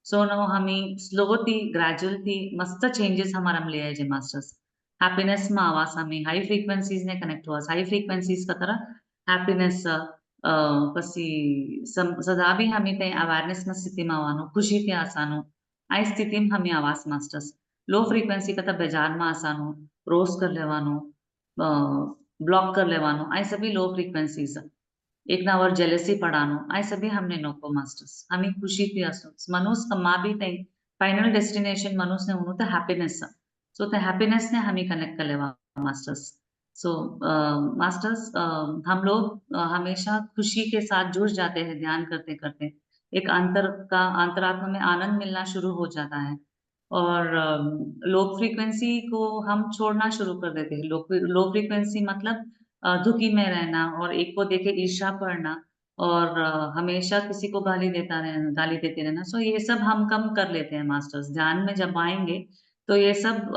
सो नो हमी स्लो थी ग्रेजुअल थी मस्त चेंजेस हमारा में ले आए जे मास्टर्स हैप्पीनेस में आवास हमें हाई फ्रीक्वेंसीज ने कनेक्ट हुआ हाई फ्रीक्वेंसीज का तरह हैप्पीनेस પછી સદા બી હમે તે અવેરનેસ ના સ્થિતિમાં આવવાનું ખુશી થી આસાનું આ સ્થિતિમાં હમે આવાસ માસ્ટર્સ લો ફ્રીક્વન્સી કરતા બજારમાં આસાનું રોज कर लेवानो ब्लॉक कर लेवानो आई सभी लो फ्रीक्वेंसीज एक ना और जेलसी पढ़ानो आई सभी हमने नोको मास्टर्स हमें खुशी थी असो मनुष्य मा भी तई फाइनल डेस्टिनेशन मनुष्य ने उन्हों तो हैप्पीनेस सो तो हैप्पीनेस ने हमें कनेक्ट कर लेवा मास्टर्स सो मास्टर्स हम लोग हमेशा खुशी के साथ जुड़ जाते हैं ध्यान करते करते एक अंतरात्मा में आनंद मिलना शुरू हो जाता है और लो फ्रीक्वेंसी को हम छोड़ना शुरू कर देते हैं लो फ्रीक्वेंसी मतलब दुखी में रहना और एक को देखे ईर्ष्या करना और हमेशा किसी को गाली देते रहना सो ये सब हम कम कर लेते हैं मास्टर्स ध्यान में जब आएंगे तो ये सब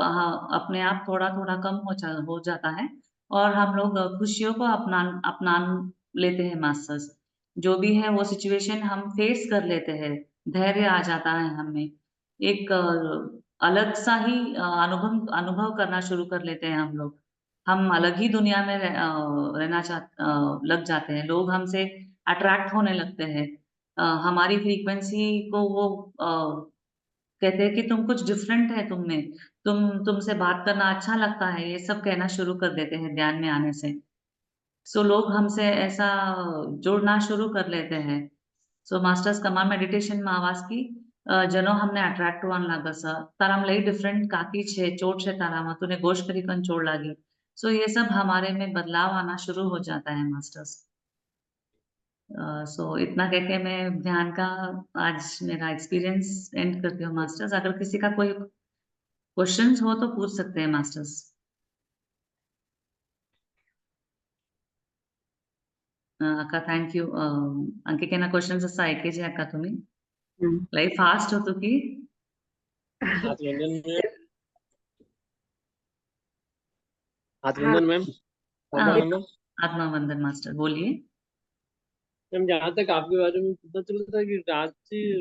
अपने आप थोड़ा थोड़ा कम हो जाता है और हम लोग खुशियों को अपना लेते हैं मास्टर्स जो भी है वो सिचुएशन हम फेस कर लेते हैं धैर्य आ जाता है हमें एक अलग सा ही अनुभव अनुभव करना शुरू कर लेते हैं हम लोग हम अलग ही दुनिया में रहना लग जाते हैं लोग हमसे अट्रैक्ट होने लगते हैं हमारी फ्रीक्वेंसी को वो कहते हैं कि तुम कुछ डिफरेंट है तुम में, तुमसे बात करना अच्छा लगता है, ये सब कहना शुरू कर देते हैं ध्यान में आने से। सो लोग हमसे ऐसा जुड़ना शुरू कर लेते हैं। सो मास्टर्स कमा मेडिटेशन में आवाज की जनो हमने अट्रैक्ट वन लगा सा ताराम लई डिफरेंट काकी छे चोट छे तारामा तूने गोश करी कन चोट लागी। सो ये सब हमारे में बदलाव आना शुरू हो जाता है मास्टर्स। सो इतना कह के मैं ध्यान का आज मेरा एक्सपीरियंस एंड करती हूँ मास्टर्स। अगर किसी का कोई क्वेश्चंस हो तो पूछ सकते हैं मास्टर्स। अक्का थँक यू. आणखी काही क्वेश्चन्स असं ऐकायचे अक्का तुम्ही? लई फास्ट होतो की हाथ वंदन मैम, हाथ हाँ वंदन मैम, हाँ, आत्मा वंदन आत्मा वंदन मास्टर बोलिए। मैम। जहाँ तक आपके बारे में पता चला था कि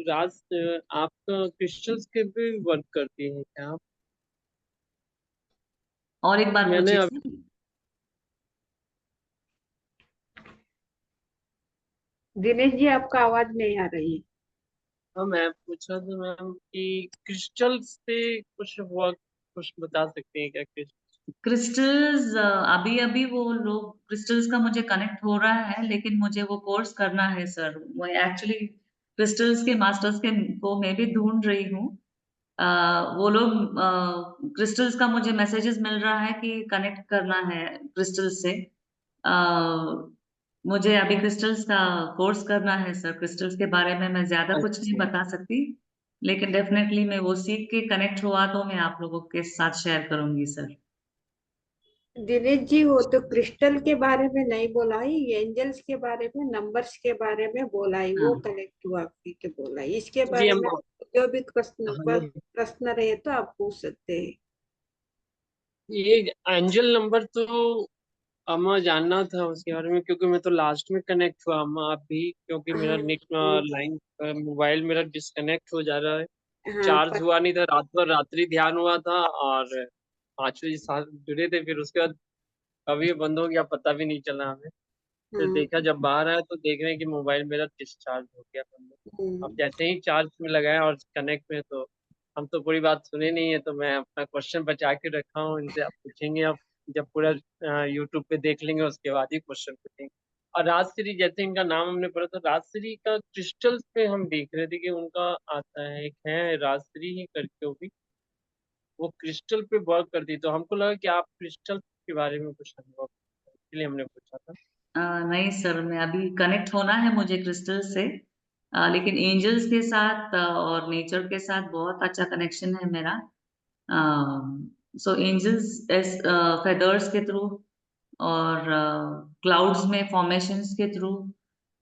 राज आपका क्रिस्टल्स के भी वर्क करती है क्या आप? और एक बार मैंने पूछिए अब सर। दिनेश जी, आपका आवाज नहीं आ रही है। हाँ, मैं पूछा था मैम कि क्रिस्टल्स से कुछ हुआ, कुछ बता सकते हैं क्या क्रिस्टल? क्रिस्टल्स अभी अभी वो लोग क्रिस्टल्स का मुझे कनेक्ट हो रहा है, लेकिन मुझे वो कोर्स करना है सर। वो एक्चुअली क्रिस्टल्स के मास्टर्स के को मैं भी ढूंढ रही हूँ। वो लोग क्रिस्टल्स का मुझे मैसेजेस मिल रहा है कि कनेक्ट करना है क्रिस्टल्स से। अ, मुझे अभी क्रिस्टल्स का कोर्स करना है सर। क्रिस्टल्स के बारे में मैं ज्यादा कुछ नहीं अच्छा, बता सकती, लेकिन डेफिनेटली मैं वो सीख के कनेक्ट हुआ तो मैं आप लोगों के साथ शेयर करूंगी सर। दिनेश जी, वो तो क्रिस्टल के बारे में नहीं बोला ही, एंजल्स के बारे में, नंबर्स के बारे में बोला ही, वो हाँ कनेक्ट हुआ के बोला ही। इसके जी बारे हम, में जो भी प्रश्न हाँ मैम, प्रश्न रहे तो आप पूछ सकते हैं। ये एंजल नंबर तो अम्मा जानना था उसके बारे में, क्योंकि मैं तो लास्ट में कनेक्ट हुआ अम्मा। आप भी, क्योंकि मेरा हाँ नेट हाँ लाइन मोबाइल मेरा डिस्कनेक्ट हो जा रहा है। हाँ, चार्ज हुआ नहीं था, रात भर रात्रि ध्यान हुआ था और 5 बजे साथ जुड़े थे, फिर उसके बाद कभी ये बंद हो गया पता भी नहीं चला हमें। फिर हाँ, देखा जब बाहर आया तो देख रहे हैं कि मोबाइल मेरा डिस्चार्ज हो गया बंद। अब हम्म, जैसे ही चार्ज में लगाया और कनेक्ट में, तो हम तो पूरी बात सुने नहीं है, तो मैं अपना क्वेश्चन बचा के रखा हूँ। इनसे आप पूछेंगे, आप जब पूरा यूट्यूब पे देख लेंगे उसके बाद ही क्वेश्चन पूछेंगे। और राजश्री, जैसे इनका नाम हमने पढ़ा था, राजश्री का क्रिस्टल्स पे हम देख रहे थे कि उनका आता है, एक है राजश्री ही करके, वो क्रिस्टल पे वर्क करती, तो हमको लगा कि आप क्रिस्टल के बारे में कुछ अनुभव, इसलिए हमने पूछा था। नहीं सर, मैं अभी कनेक्ट होना है मुझे क्रिस्टल से। लेकिन एंजल्स के साथ और नेचर के साथ बहुत अच्छा कनेक्शन है मेरा। सो एंजल्स एस फेदर्स के थ्रू और क्लाउड्स में फॉर्मेशंस के थ्रू,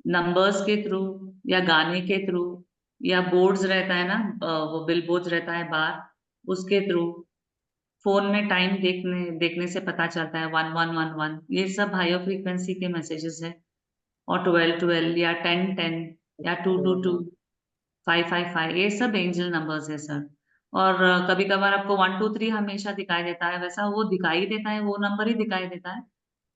नंबर्स के थ्रू, या गाने के थ्रू, या बोर्ड्स रहता है ना, वो बिल बोर्ड्स रहता है बाहर, उसके थ्रू, फोन में टाइम देखने से पता चलता है 1111, ये सब हायर फ्रीक्वेंसी के मैसेजेस है। और 1212 या 1010 या 222 555, ये सब एंजल नंबर्स है सर। और कभी कभार आपको 123 हमेशा दिखाई देता है, वैसा वो दिखाई देता है, वो नंबर ही दिखाई देता है।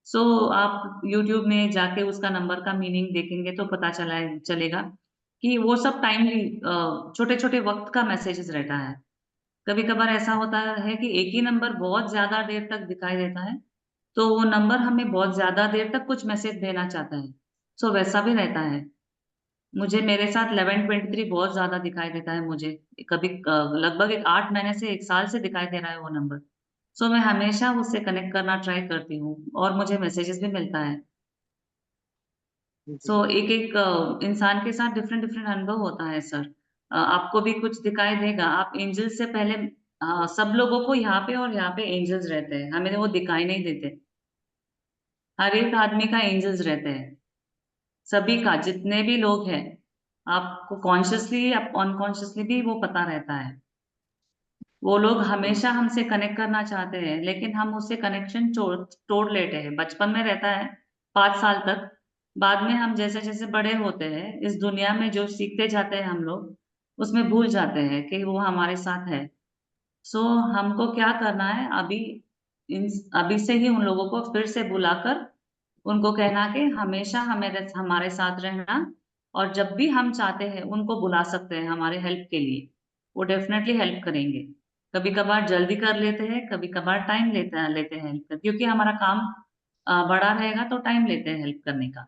सो आप YouTube में जाके उसका नंबर का मीनिंग देखेंगे तो पता चलेगा कि वो सब टाइमली छोटे छोटे वक्त का मैसेजेस रहता है। कभी कभार ऐसा होता है कि एक ही नंबर बहुत ज्यादा देर तक दिखाई देता है, तो वो नंबर हमें बहुत ज्यादा देर तक कुछ मैसेज देना चाहता है। सो वैसा भी रहता है। मुझे मेरे साथ 1123 बहुत ज्यादा दिखाई देता है मुझे। कभी लगभग एक 8 महीने से 1 साल से दिखाई दे रहा है वो नंबर। सो मैं हमेशा उससे कनेक्ट करना ट्राई करती हूँ और मुझे मैसेजेस भी मिलता है। जी सो एक एक इंसान के साथ डिफरेंट डिफरेंट अनुभव होता है सर। आपको भी कुछ दिखाई देगा। आप एंजल से पहले सब लोगों को यहाँ पे और यहाँ पे एंजल्स रहते हैं, हमें वो दिखाई नहीं देते। हर एक आदमी का एंजल्स रहते हैं, सभी का, जितने भी लोग हैं। आपको कॉन्शियसली या अनकॉन्शियसली भी वो पता रहता है। वो लोग हमेशा हमसे कनेक्ट करना चाहते हैं, लेकिन हम उससे कनेक्शन तोड़ लेते हैं। बचपन में रहता है 5 साल तक, बाद में हम जैसे जैसे बड़े होते हैं इस दुनिया में जो सीखते जाते हैं हम लोग, उसमें भूल जाते हैं कि वो हमारे साथ है। सो हमको क्या करना है अभी, इन अभी से ही उन लोगों को फिर से बुलाकर उनको कहना कि हमेशा हमें हमारे साथ रहना, और जब भी हम चाहते हैं उनको बुला सकते हैं हमारे हेल्प के लिए। वो डेफिनेटली हेल्प करेंगे। कभी कभार जल्दी कर लेते हैं, कभी कभार टाइम लेते हैं हेल्प कर, क्योंकि हमारा काम बड़ा रहेगा तो टाइम लेते हैं हेल्प करने का।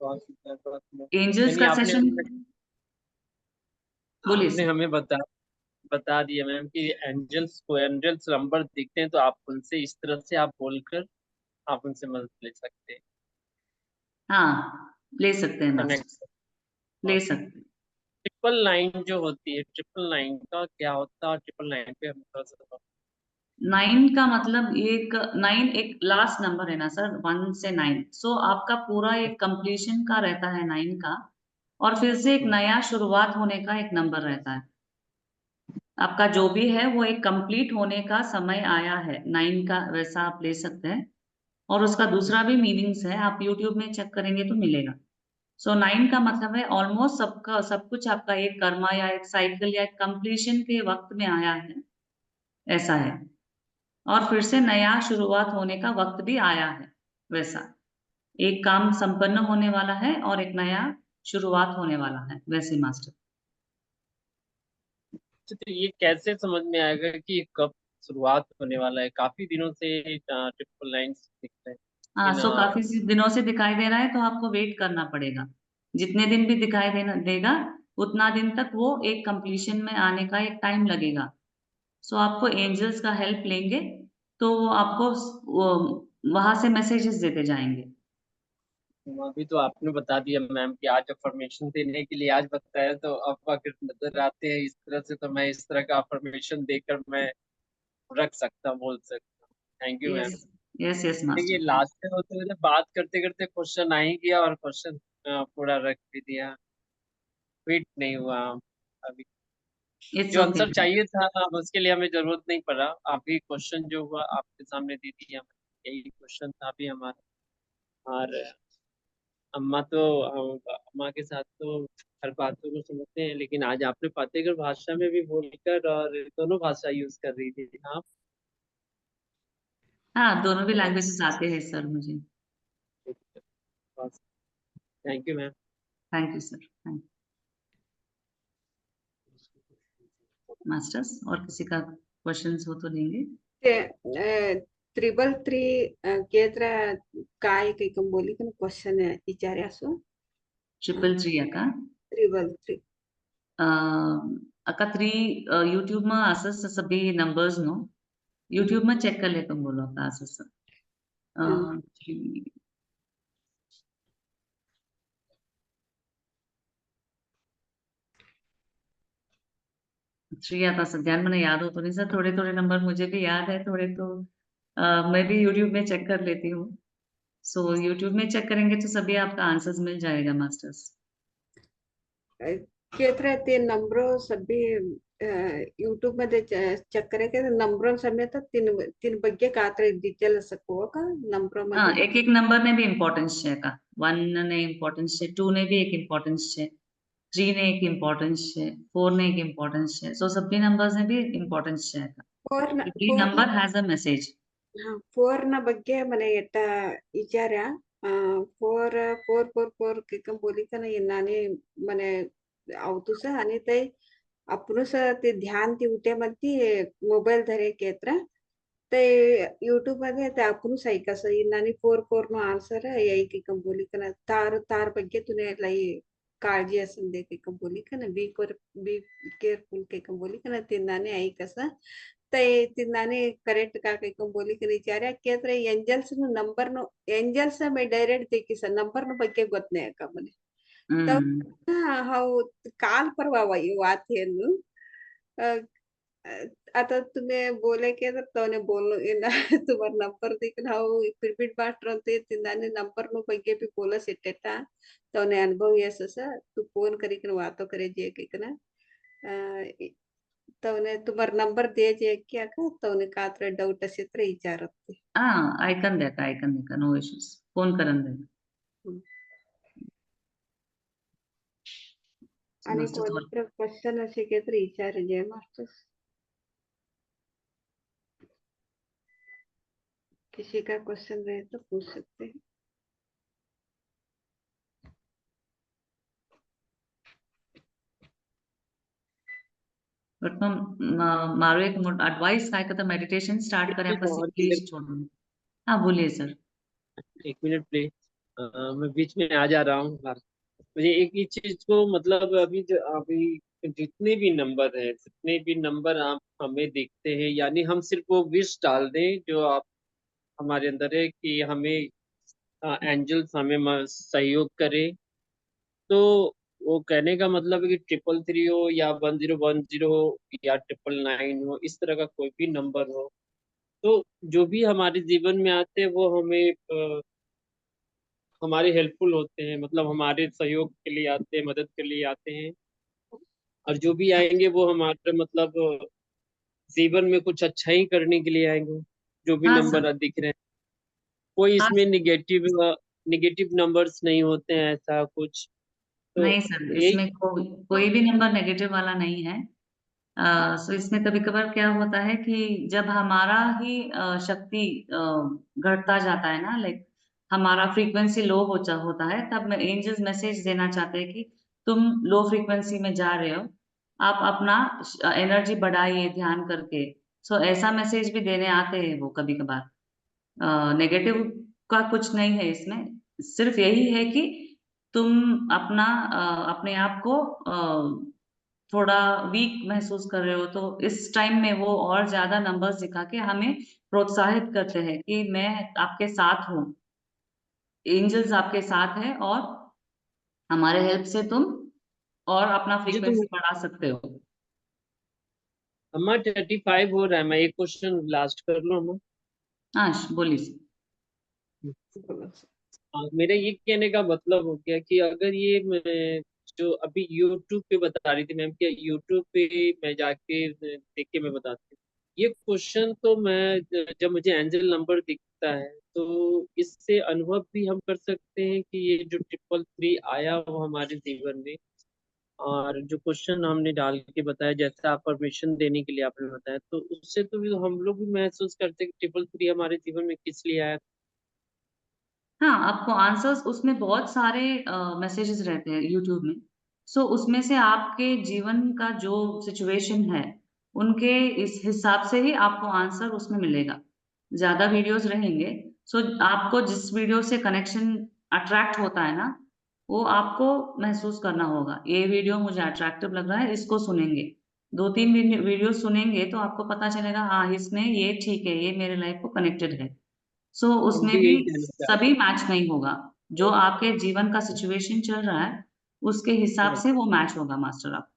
बहुत सुंदर, बहुत सुंदर। एंजल्स यानी का आपने सेशन, बोलिए आपने सर। हमें बता दिया मैम कि एंजल्स नंबर दिखते हैं तो आप उनसे इस तरह से आप बोलकर आप उनसे मदद ले सकते हैं, हाँ, ले सकते हैं कनेक्ट। मास्टर, ले सकते हैं। 999 जो होती है, 999 का क्या होता है, और 999 पे हमें थोड़ा सा बताओ। 9 का मतलब एक 9 एक लास्ट नंबर है ना सर, 1 से 9, सो आपका पूरा एक कंप्लीशन का रहता है 9 का, और फिर से एक नया शुरुआत होने का एक नंबर रहता है। आपका जो भी है वो एक कंप्लीट होने का समय आया है, 9 का वैसा आप ले सकते हैं। और उसका दूसरा भी मीनिंग्स है, आप यूट्यूब में चेक करेंगे तो मिलेगा। सो 9 का मतलब है ऑलमोस्ट सबका सब कुछ आपका एक कर्मा या एक साइकिल या एक कंप्लीशन के वक्त में आया है, ऐसा है। और फिर से नया शुरुआत होने का वक्त भी आया है, वैसा। एक काम संपन्न होने वाला है और एक नया शुरुआत होने वाला है, वैसे मास्टर। तो ये कैसे समझ में आएगा कि कब शुरुआत होने वाला है? काफी दिनों से 999 दिख रहे हैं, हाँ, लेकिन सो काफी दिनों से दिखाई दे रहा है तो आपको वेट करना पड़ेगा। जितने दिन भी दिखाई देगा उतना दिन तक वो एक कंप्लीशन में आने का एक टाइम लगेगा। सो आपको एंजल्स का हेल्प लेंगे तो वो आपको वहां से मैसेजेस देते जाएंगे। अभी तो आपने बता दिया मैम कि आज अफर्मेशन देने के लिए आज बताया, तो अब अगर नजर आते हैं इस तरह से तो मैं इस तरह का अफर्मेशन देकर मैं रख सकता हूँ, बोल सकता हूँ। Thank you ma'am. Yes, yes, yes देखिए मास्टर, थैंक। लास्ट में होते हुए बात करते करते क्वेश्चन आ ही गया और क्वेश्चन पूरा रख भी दिया, फिट नहीं हुआ अभी। इट्स जो ओके। आंसर चाहिए था अब उसके लिए हमें जरूरत नहीं पड़ा, आप ही क्वेश्चन जो हुआ आपके सामने दे दिया, यही क्वेश्चन था भी हमारा। और अम्मा के साथ तो हर बातों को समझते हैं, लेकिन आज आपने फतेहगढ़ भाषा में भी बोलकर और दोनों भाषा यूज कर रही थी आप। हाँ, दोनों भी लैंग्वेजेस आते हैं सर मुझे। Thank you ma'am. Thank you sir, thank masters. और किसी का क्वेश्चंस हो तो लेंगे। त्रिबल थ्री केत्र काय कैकम बोली कन क्वेश्चन विचार्यासु 333 का त्रिबल थ्री अका 3 यूट्यूबમાં असंच सभी नंबर्स नो यूट्यूबમાં चेक कर लेतो बोलो आता असंच 3 आता सध्या मैंने याद हो तो नहीं सर, थोड़े थोड़े नंबर मुझे भी याद है, थोड़े तो मैं भी यूट्यूब में चेक कर लेती हूँ। सो यूट्यूब में चेक करेंगे तो सभी आपका आंसर्स मिल जाएगा मास्टर्स। केत्र ते नंबर सभी यूट्यूब मध्ये चेक करे नंबर समेत तीन तीन ಬಗ್ಗೆ ಕಾತ್ರೆ डिटेल सकೋ का नंबर हाँ, मध्ये एक एक नंबर ने भी इम्पोर्टेंस है का 1 ने इम्पोर्टेंस है, 2 ने भी एक इम्पोर्टेंस है, 3 ने एक इम्पोर्टेंस है, 4 ने एक इम्पोर्टेंस है। सो सभी नंबर्स ने भी इम्पोर्टेंस है का। Every four number has a message. Four न ಬಗ್ಗೆ ಮನೆ ಎಟ್ಟ ವಿಚಾರ फोर फोर फोर फोर किकम बोली का नाही नाने मने आवतुस आणि ते आपणच ते ध्यान ते उठे म्हणती मोबाईल धरे केत्र ते युट्यूब मध्ये ते आपणच ऐकास नानी फोर फोर नो आन्सर यही किकम बोली का तार तार ಬಗ್ಗೆ तुने लई काळजी असून दे किकम बोली का ना बी केअरफुल किकम बोली का ना तिनाने ऐकस ते तिनाने करेक्ट का किकम बोली का विचार्या ಕೇಳಿದ್ರೆ ಏಂಜಲ್ಸ್ ನಂಬರ್ ನು ಏಂಜಲ್ಸ್ ಮೇ ಡೈರೆಕ್ಟ್ देखी सर नंबर नु ಬಗ್ಗೆ ಗೊತ್ತನೇ का मने तब हम्म। हाव काल परवा वही बात है नु अ, आता तुम्ही बोले के तर तोने बोलनो ना तुम्हारा नंबर दिखना हो रिपीट बात रहते तिनाने नंबर नु ಬಗ್ಗೆ भी बोला सिटेटा तोने अनुभव ये ससा तू फोन करी के बातो करे जे के ना तवने तुम्हारा नंबर दे जे क्या का तवने कात्र डाउट असे तर विचारत हाँ, आयकन देखा, नो इश्यूज, फोन करन देगा। आणि मास्टर्स और कोणतं क्वेश्चन असे के तर विचार जे मास्टर्स किसी का क्वेश्चन रहे तो पूछ सकते हैं। बट मारो एक एडवाइस काय करता मेडिटेशन स्टार्ट करें और प्लीज छोड़ो। हाँ बोलिए सर। एक मिनट प्लीज, मैं बीच में आ जा रहा हूँ। मुझे एक ही चीज को मतलब अभी जितने भी नंबर हैं, जितने भी नंबर आप हमें दिखते हैं, यानी हम सिर्फ वो विश डाल दें जो आप हमारे अंदर है कि हमें एंजल्स हमें सहयोग करे। तो वो कहने का मतलब है कि 333 हो या 1010 हो या 999 हो, इस तरह का कोई भी नंबर हो, तो जो भी हमारे जीवन में आते हैं वो हमें हमारे हेल्पफुल होते हैं, मतलब हमारे सहयोग के लिए आते हैं, मदद के लिए आते हैं। और जो भी आएंगे वो हमारे मतलब जीवन में कुछ अच्छा ही करने के लिए आएंगे। जो भी हाँ नंबर सर। दिख रहे हैं, कोई हाँ इसमें निगेटिव नंबर्स नहीं होते हैं, ऐसा कुछ। तो नहीं सर, यही। इसमें कोई भी नंबर नेगेटिव वाला नहीं है। सो इसमें कभी कभार क्या होता है कि जब हमारा ही शक्ति घटता जाता है ना, लाइक हमारा फ्रीक्वेंसी लो होता है, तब एंजल्स मैसेज देना चाहते हैं कि तुम लो फ्रीक्वेंसी में जा रहे हो, आप अपना एनर्जी बढ़ाइए ध्यान करके। सो ऐसा मैसेज भी देने आते हैं वो कभी कभार। नेगेटिव का कुछ नहीं है इसमें, सिर्फ यही है कि तुम अपने आप को थोड़ा वीक महसूस कर रहे हो, तो इस टाइम में वो और ज्यादा नंबर्स दिखा के हमें प्रोत्साहित करते हैं कि मैं आपके साथ हूँ, एंजल्स आपके साथ है, और हमारे हेल्प से तुम और अपना जी, तो फ्रीक्वेंसी बढ़ा सकते हो। अम्मा 35 हो रहा है, मैं एक क्वेश्चन लास्ट कर लूँ अम्मा? हाँ बोलिए। बोलो सर। मेरा ये कहने का मतलब हो गया कि अगर ये मैं जो अभी यूट्यूब पे बता रही थी मैम, क्या यूट्यूब पे मैं जाके देख के मैं बताती हूँ ये क्वेश्चन, तो मैं जब मुझे एंजल नंबर दिखता है तो इससे अनुभव भी हम कर सकते हैं कि ये जो 333 आया वो हमारे जीवन में, और जो क्वेश्चन हमने डाल के बताया, जैसे आप परमिशन देने के लिए आपने बताया, तो उससे तो भी हम लोग भी महसूस करते हैं कि 333 हमारे जीवन में किस लिए आया। हाँ, आपको आंसर्स उसमें बहुत सारे मैसेजेस रहते हैं यूट्यूब में। सो उसमें से आपके जीवन का जो सिचुएशन है, उनके इस हिसाब से ही आपको आंसर उसमें मिलेगा। ज्यादा वीडियोस रहेंगे, सो आपको जिस वीडियो से कनेक्शन अट्रैक्ट होता है ना, वो आपको महसूस करना होगा, ये वीडियो मुझे अट्रैक्टिव लग रहा है, इसको सुनेंगे। दो तीन वीडियो सुनेंगे तो आपको पता चलेगा, हाँ इसमें ये ठीक है, ये मेरे लाइफ को कनेक्टेड है। सो हम उसमें भी भी यही कहना सभी चाहते मैच नहीं होगा। जो आपके जीवन का सिचुएशन चल रहा है, उसके हिसाब हैं। से वो मैच होगा मास्टर आप।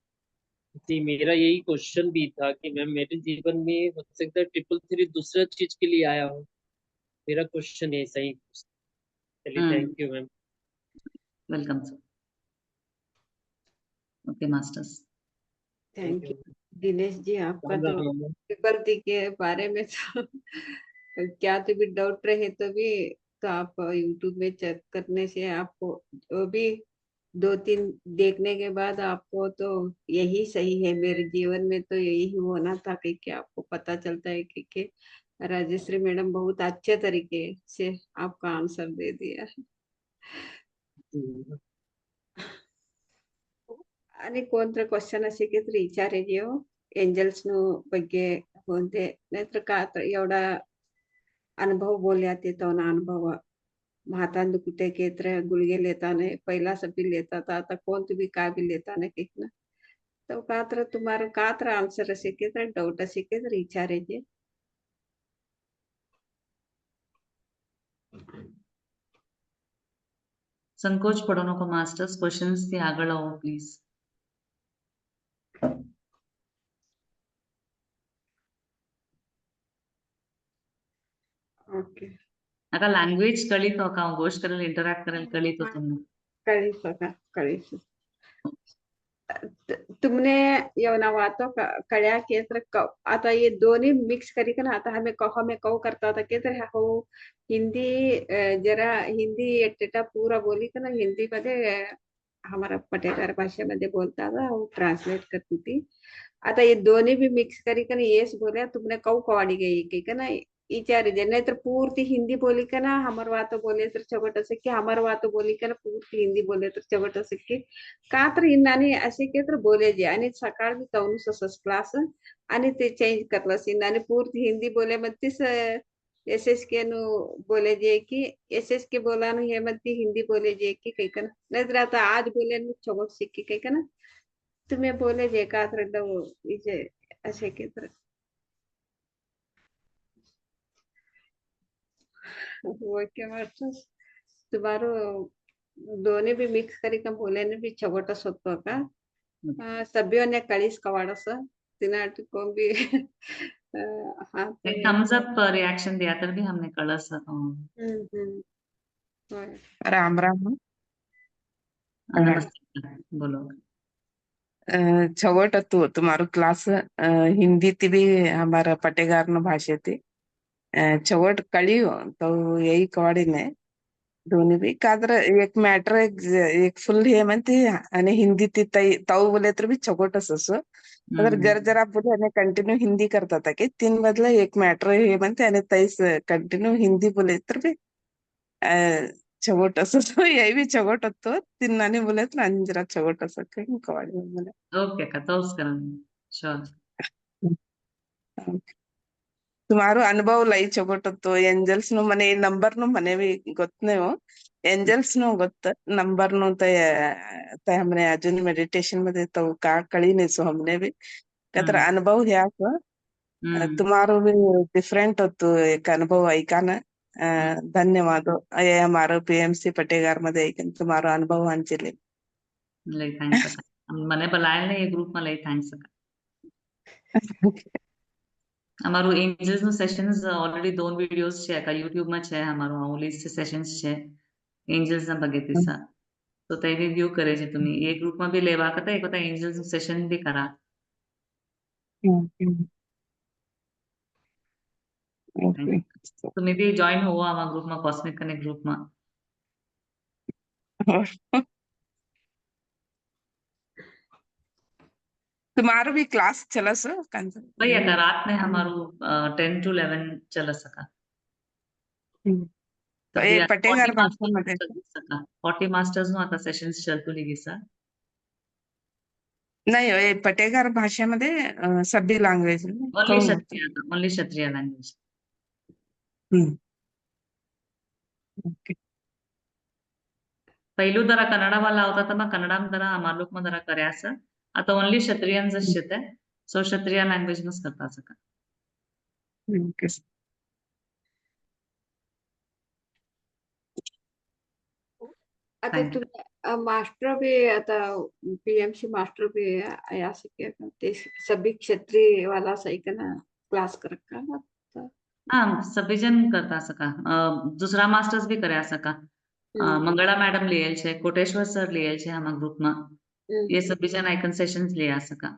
जी, मेरा यही क्वेश्चन भी था कि मैम मेरे जीवन में हो सकता है 333 दूसरा चीज के लिए आया हो। मेरा क्वेश्चन ये सही। चलिए, thank hmm. You ma'am. Welcome sir. Okay masters. Thank thank you. You Dinesh ji, आपका राम तो राम। त्रिपल के बारे में तो क्या तो भी डाउट रहे तो भी, तो आप यूट्यूब में चेक करने से आपको जो भी दो तीन देखने के बाद आपको तो यही सही है, मेरे जीवन में तो यही होना था कि आपको पता चलता है कि राजेश्री मैडम बहुत अच्छे तरीके से आपका आंसर दे दिया। जी, आणि कोणतं क्वेश्चन असेल विचारायचे ಏಂಜಲ್ಸ್ ಬಗ್ಗೆ ಹೋದೆ ನೇತ್ರ ಕಾತ್ರ ಎವಡ अनुभव बोलियाते तो ना अनुभव महातांदु कुटे के तरह गुड़िया लेता ने पहला सब भी लेता था, आता कौन तो भी का भी लेता ने कितना, तो कात्र तुम्हारा कात्र आंसर से के तरह डाउट से के तरह विचारे जे। संकोच पड़ो नको मास्टर्स, क्वेश्चंस थी आगळ आओ प्लीज। ओके। अगर लँग्वेज कळी तो का गोष्ट करेल इंटरॅक्ट करेल कळी तो तुम्ही। कळी सका कळी तुमने यवना बातों कड़िया के तरह आता ये दोनों मिक्स करी कर आता हमें कहो में कहो करता था के तरह हो हिंदी जरा हिंदी एट्टा पूरा बोली का ना हिंदी मध्ये हमारा पटेकर भाषेमध्ये बोलता था वो ट्रांसलेट करती थी। आता ये दोनों भी मिक्स करी कर येस बोले तुमने कौ कवाड़ी गई कि ना विचारिजे नहीं तो पूर्ति हिंदी बोली का ना हमार वातो बोले तर चबट सिक्की हमार वातो बोली का ना पूर्ति हिंदी बोले तर चबट सिक्की का तर इन्नाने असे के तर बोले जे आणि सकाळ भी तवनु सस क्लास आणि ते चेंज करलस इन्नाने पूर्ति हिंदी बोले मत्तीस एस के नु बोले जे की एस के बोला नु हे मत्ती हिंदी बोले जे की काही कन नहीं तर आता आज बोले नु चबट सिक्की काही कन तुम्हें बोले जे का तर डव इजे असे के तर ओके मास्टर तुम्हारो दोन्ही भी मिक्स करी का बोले ने भी चवटस होतो का सभ्योने कळीस कवाडस तिनाट को भी हाँ एक थम्स अप रिएक्शन दिया तर भी हमने कळस होय. राम राम. नमस्ते बोलो. छवट तू तुम्हारो क्लास हिंदी ती भी हमारा पटेगार न भाषे थी छवट कळियो तो यही कवाड़ी ने दोन्ही भी कादर एक मॅटर एक फुल हे म्हणते आणि हिंदी ती ताऊ बोले तर भी छवटच असं अगर जर जरा बोले आणि कंटिन्यू हिंदी करता था की तीन बदला एक मॅटर हे म्हणते आणि ताईस कंटिन्यू हिंदी बोले तर भी छवट असं तो यही भी छवट होतो तीन नानी बोले तर अंजरा छवट असं काही कवाड़ी बोले. ओके का तोच करा ಶೋರ್. ಸುಮಾರು ಅನುಭವ ಲೈ ಚೊಗೊಟ್ಟತ್ತು ಏಂಜಲ್ಸ್ ನು ಮನೆ ನಂಬರ್ ನು ಮನೆವಿ ಗೊತ್ತನೇವು ಏಂಜಲ್ಸ್ ನು ಗೊತ್ತ नंबर नु तय हमने अजून मेडिटेशन मध्ये तो का कळी नाही सो हमने भी तर अनुभव ह्या तुम्हारो भी डिफरेंट होतो एक अनुभव ऐकाना धन्यवाद हमारो पीएमसी पटेगार मध्ये ऐकन तुम्हारो अनुभव हंचले લઈ થેન્ક્સ અકા મને બોલાયેલ ને એ ગ્રુપ માં લઈ થેન્ક્સ અકા. અમારું એન્જલ્સ નું સેશન્સ ઓલરેડી 2 વિડિયોઝ છે અકા YouTube માં છે અમારું ઓલિસ્ટ સેશન્સ છે એન્જલ્સ ના બગેતિસા તો તે રિવ્યુ કરે છે તમે એ ગ્રુપ માં બી લેવા કરતા એક વખત એન્જલ્સ નું સેશન બી કરા. तुम्ही बी जॉईन हो आम्हा ग्रुप માં કોસ્મિક કનેક્ટ ગ્રુપ માં. तुम्हारो भी क्लास चला सर भाई अगर रात में हमारू 10 to 11 चल सका तो ये पटेगार भाषा मध्ये 40 मास्टर्स नो आता सेशन्स चलतो लिगिसा नाही ये पटेगार भाषेमध्ये सभी लँग्वेज ओनली क्षत्रिय लँग्वेज. पहिलू जरा कन्नडवाला होता तर मग कन्नडम जरा मालूक मग जरा कर्यास आता ओनली क्षत्रियांचं शेत आहे सो क्षत्रिय लँग्वेज नच करता सका. आता तुम्ही मास्टर भी आता पीएमसी मास्टर भी या सके ते सभी क्षत्रिय वाला सही का ना क्लास कर का हाँ सभी जन करता सका दूसरा मास्टर्स भी કર્યા सका. મંગળા મેડમ લીએલ છે કોટેશ્વર સર લીએલ છે આમાં ગ્રુપમાં ये सभी जन आइकन सेशंस ले आ सका.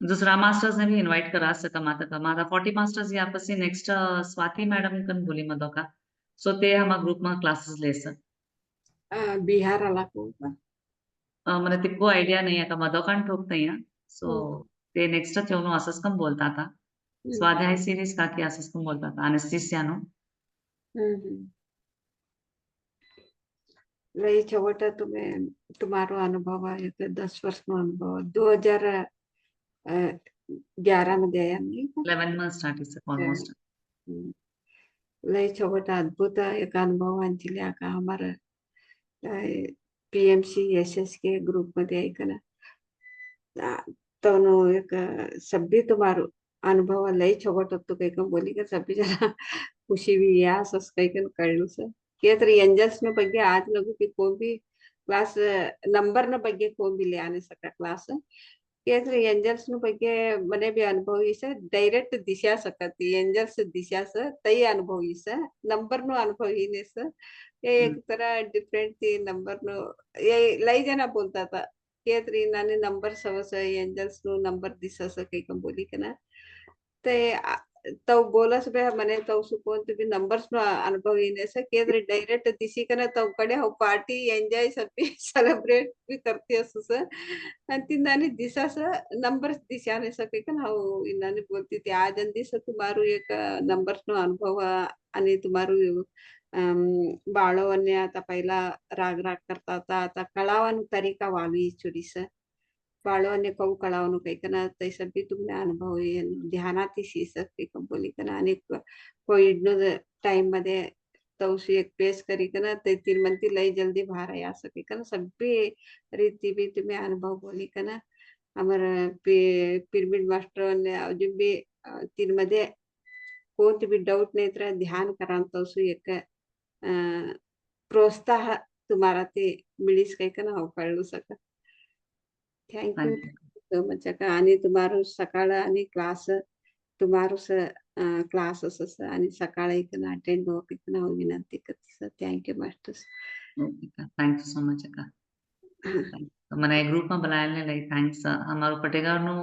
दूसरा मास्टर्स ने भी इनवाइट करा सका माता 40 मास्टर्स या पसी नेक्स्ट स्वाति मैडम कन बोली मदो का सो ते हमा ग्रुप में क्लासेस ले सक बिहार वाला को મને तिको आइडिया नहीं है का मदो कान ठोकते हैं सो ते नेक्स्ट थेवनो असस कम बोलता था स्वाध्याय सीरीज का की असस कम बोलता था एनेस्थीसिया नो लई छवटा तुम्हें तुम्हारो अनुभव है तो 10 वर्ष नो अनुभव 2011 मध्ये आया नहीं 11 मंथ स्टार्ट इज ऑलमोस्ट लई छवटा अद्भुत एक अनुभव अंजली का हमारा पीएमसी एसएस के ग्रुप मध्ये ऐकना तो एक सभी तुम्हारो अनुभव लई छवट होतो काही का बोली का सभी जरा खुशी भी या सस काही का कळलं सर के तर एंजल्स में ಬಗ್ಗೆ आज लोगों की कोई भी क्लास नंबर न ಬಗ್ಗೆ कोई भी ले आने सका क्लास के तर एंजल्स न ಬಗ್ಗೆ मने भी अनुभव इसे डायरेक्ट दिशा सकती एंजल्स दिशा से तई अनुभव इसे नंबर नो अनुभव ही ने से एक तरह डिफरेंट थी नंबर नो ये लई जना बोलता था के तर नाने नंबर सवस एंजल्स नो नंबर दिशा से काही का बोली के ना ते तो बोलस बे मने तो सुकोन तो भी नंबर्स नो अनुभव इन से केद्र डायरेक्ट दिसी कने तो कड़े हो पार्टी एंजॉय सब भी सेलिब्रेट भी करते असस तिनाने दिसा से नंबर्स दिशाने सके कन हो इनाने बोलती थी आज अंदी से तुम्हारो एक नंबर्स नो अनुभव आणि तुम्हारो बाळवन्य आता पहिला राग राग करता आता कळावन तरीका वाली चुरीस बाळवन्य कहू कळावनु काही कना तैसा भी तुमने अनुभव ये ध्यानात सी सकते कम बोली कना आणि कोविड नो टाइम मध्ये तौसी एक पेश करी कना ते तीन मंती लई जल्दी बाहर आ सके कना सभी रीति भी तुम्हें अनुभव बोली कना हमारा पिरामिड मास्टर ने अजून भी तीन मध्ये कोणते भी डाउट नाही तर ध्यान करा तौसी एक प्रोत्साह तुम्हाला ते मिळीस काही कना हो कळू सका थँक यू सो मच का आणि तुम्हारो सकाळ आणि क्लास तुम्हारो क्लास असस आणि सकाळ इकन अटेंड हो इकन हो विनंती करते thank you masters thank you so much अक्का મને ગ્રુપ માં બોલાયેલા લઈ થેન્ક્સ અમારું પટેગારનું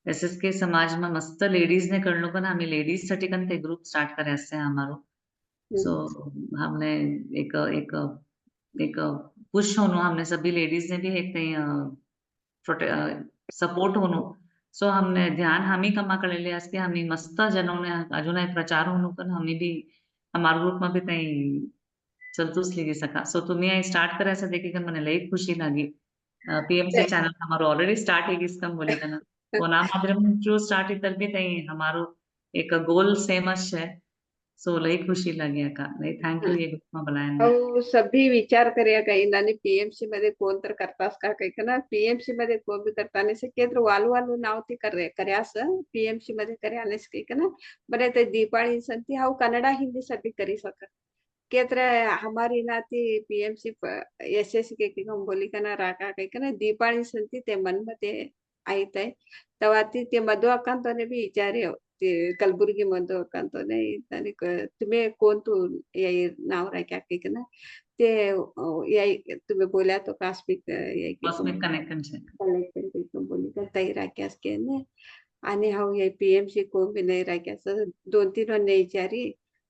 एसएसके समाजમાં મસ્ત લેડીઝ ને કરણું પણ અમે લેડીઝ साठी पण ते ग्रुप स्टार्ट કર્યા છે અમારું सो हमने एक एक एक पुश होनो हमने सभी लेडीज ने भी एक सपोर्ट होनो सो हमने ध्यान हमी कमा कळलेले असते हमी मस्त जनोने अजून एक प्रचार होनो पण हमी भी हमारे ग्रुप में भी कहीं चलतूस लगी सका सो तुम्हें स्टार्ट करे ऐसा देखे कि मैंने लई खुशी लगी पीएमसी चैनल हमारो ऑलरेडी स्टार्ट है किसका बोली कना वो नाम माध्यम जो स्टार्ट इतर भी तई हमारो एक गोल सेमस है सो लई खुशी लगी का लई थैंक यू ये ग्रुप में बुलाया अहो सभी विचार करूया काही नानी पीएमसी मध्ये कोण तर करतास का काही का ना पीएमसी मध्ये कोण बी करताना से केंद्र वालू वालू नाव ती कर्यास पीएमसी मध्ये कर्यानेस काही का ना बरे ते दीपावली संती हाउ कन्नडा हिंदी साठी करी सका केत्र हमारी नाती पीएमसी एसएस के हम बोली का ना राका काही का ना दीपावली संती ते मन मध्ये आयत आहे तेव्हा ते मधु अकांतोने भी विचारे ते कलबुर्गी मधु अकांतोने तुम्ही कोण तू नाव राख्या की ना ते तुम्ही बोल्या तो कास्मिक कनेक्शन बोली का तई राख्यास के ने आणि हा ये पीएमसी कोण भी नाही राख्यास दोन तीन ने विचारी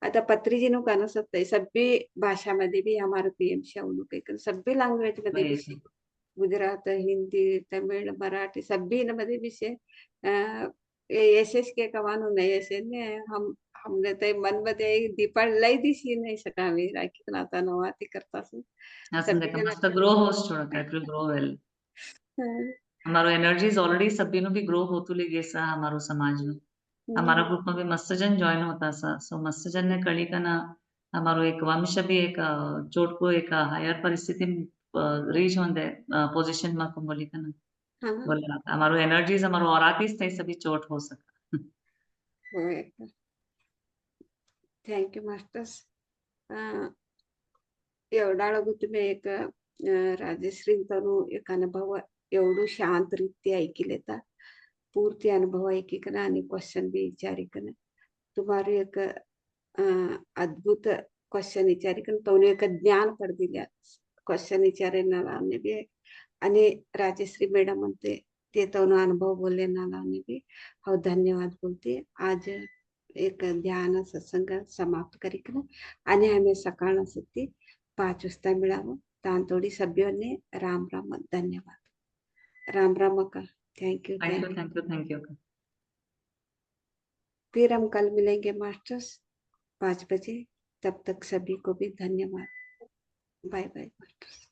आता पत्रीजी नु काना सकते सभी भाषा मध्ये भी हमारे पीएमसी आवनु काही सभी लैंग्वेज मध्ये भी गुजरात हिंदी तमिळ मराठी सभी मध्ये भी से एसएस के कवानो नहीं ऐसे ने हमने तो मन मध्ये दीपावली लई दिसी नहीं सका मी राखी नाता नवाती करता सु मस्त ग्रो होस्ट छोड़ का इट विल ग्रो वेल हमारो एनर्जीज ऑलरेडी सभी नो भी ग्रो होतु लगे सा हमारो समाज में हमारा ग्रुप में भी मस्त जन जॉइन होता सा सो मस्त जन ने कड़ी का ना हमारो एक वंश भी एक चोट को एक हायर परिस्थिति रीच होंदे पोजीशन में को बोली का ना बोला हमारो एनर्जीज हमारो और आतीस थे सभी चोट हो सका थँक यू मास्टर्स एवढा लगू तुम्ही एक राजश्री तनु एक अनुभव एवढू शांत रीती ऐकिलेता पूर्ती अनुभव ऐकिकना आणि क्वेश्चन भी विचारिकन तुम्हारी एक अद्भुत क्वेश्चन विचारिकन तो एक ज्ञान पड दिल्या क्वेश्चन विचारे नालाने भी आणि राजश्री मॅडम म्हणते ते तो अनुभव बोलले नालाने भी हो धन्यवाद बोलते आज एक ध्यान सत्संग समाप्त करीकन आणि आम्ही सकाळ सती 5 वाजता मिळावं तांतोडी सभ्योने राम राम धन्यवाद राम राम का थैंक यू फिर हम कल मिलेंगे मास्टर्स 5 बजे तब तक सभी को भी धन्यवाद बाय बाय मास्टर्स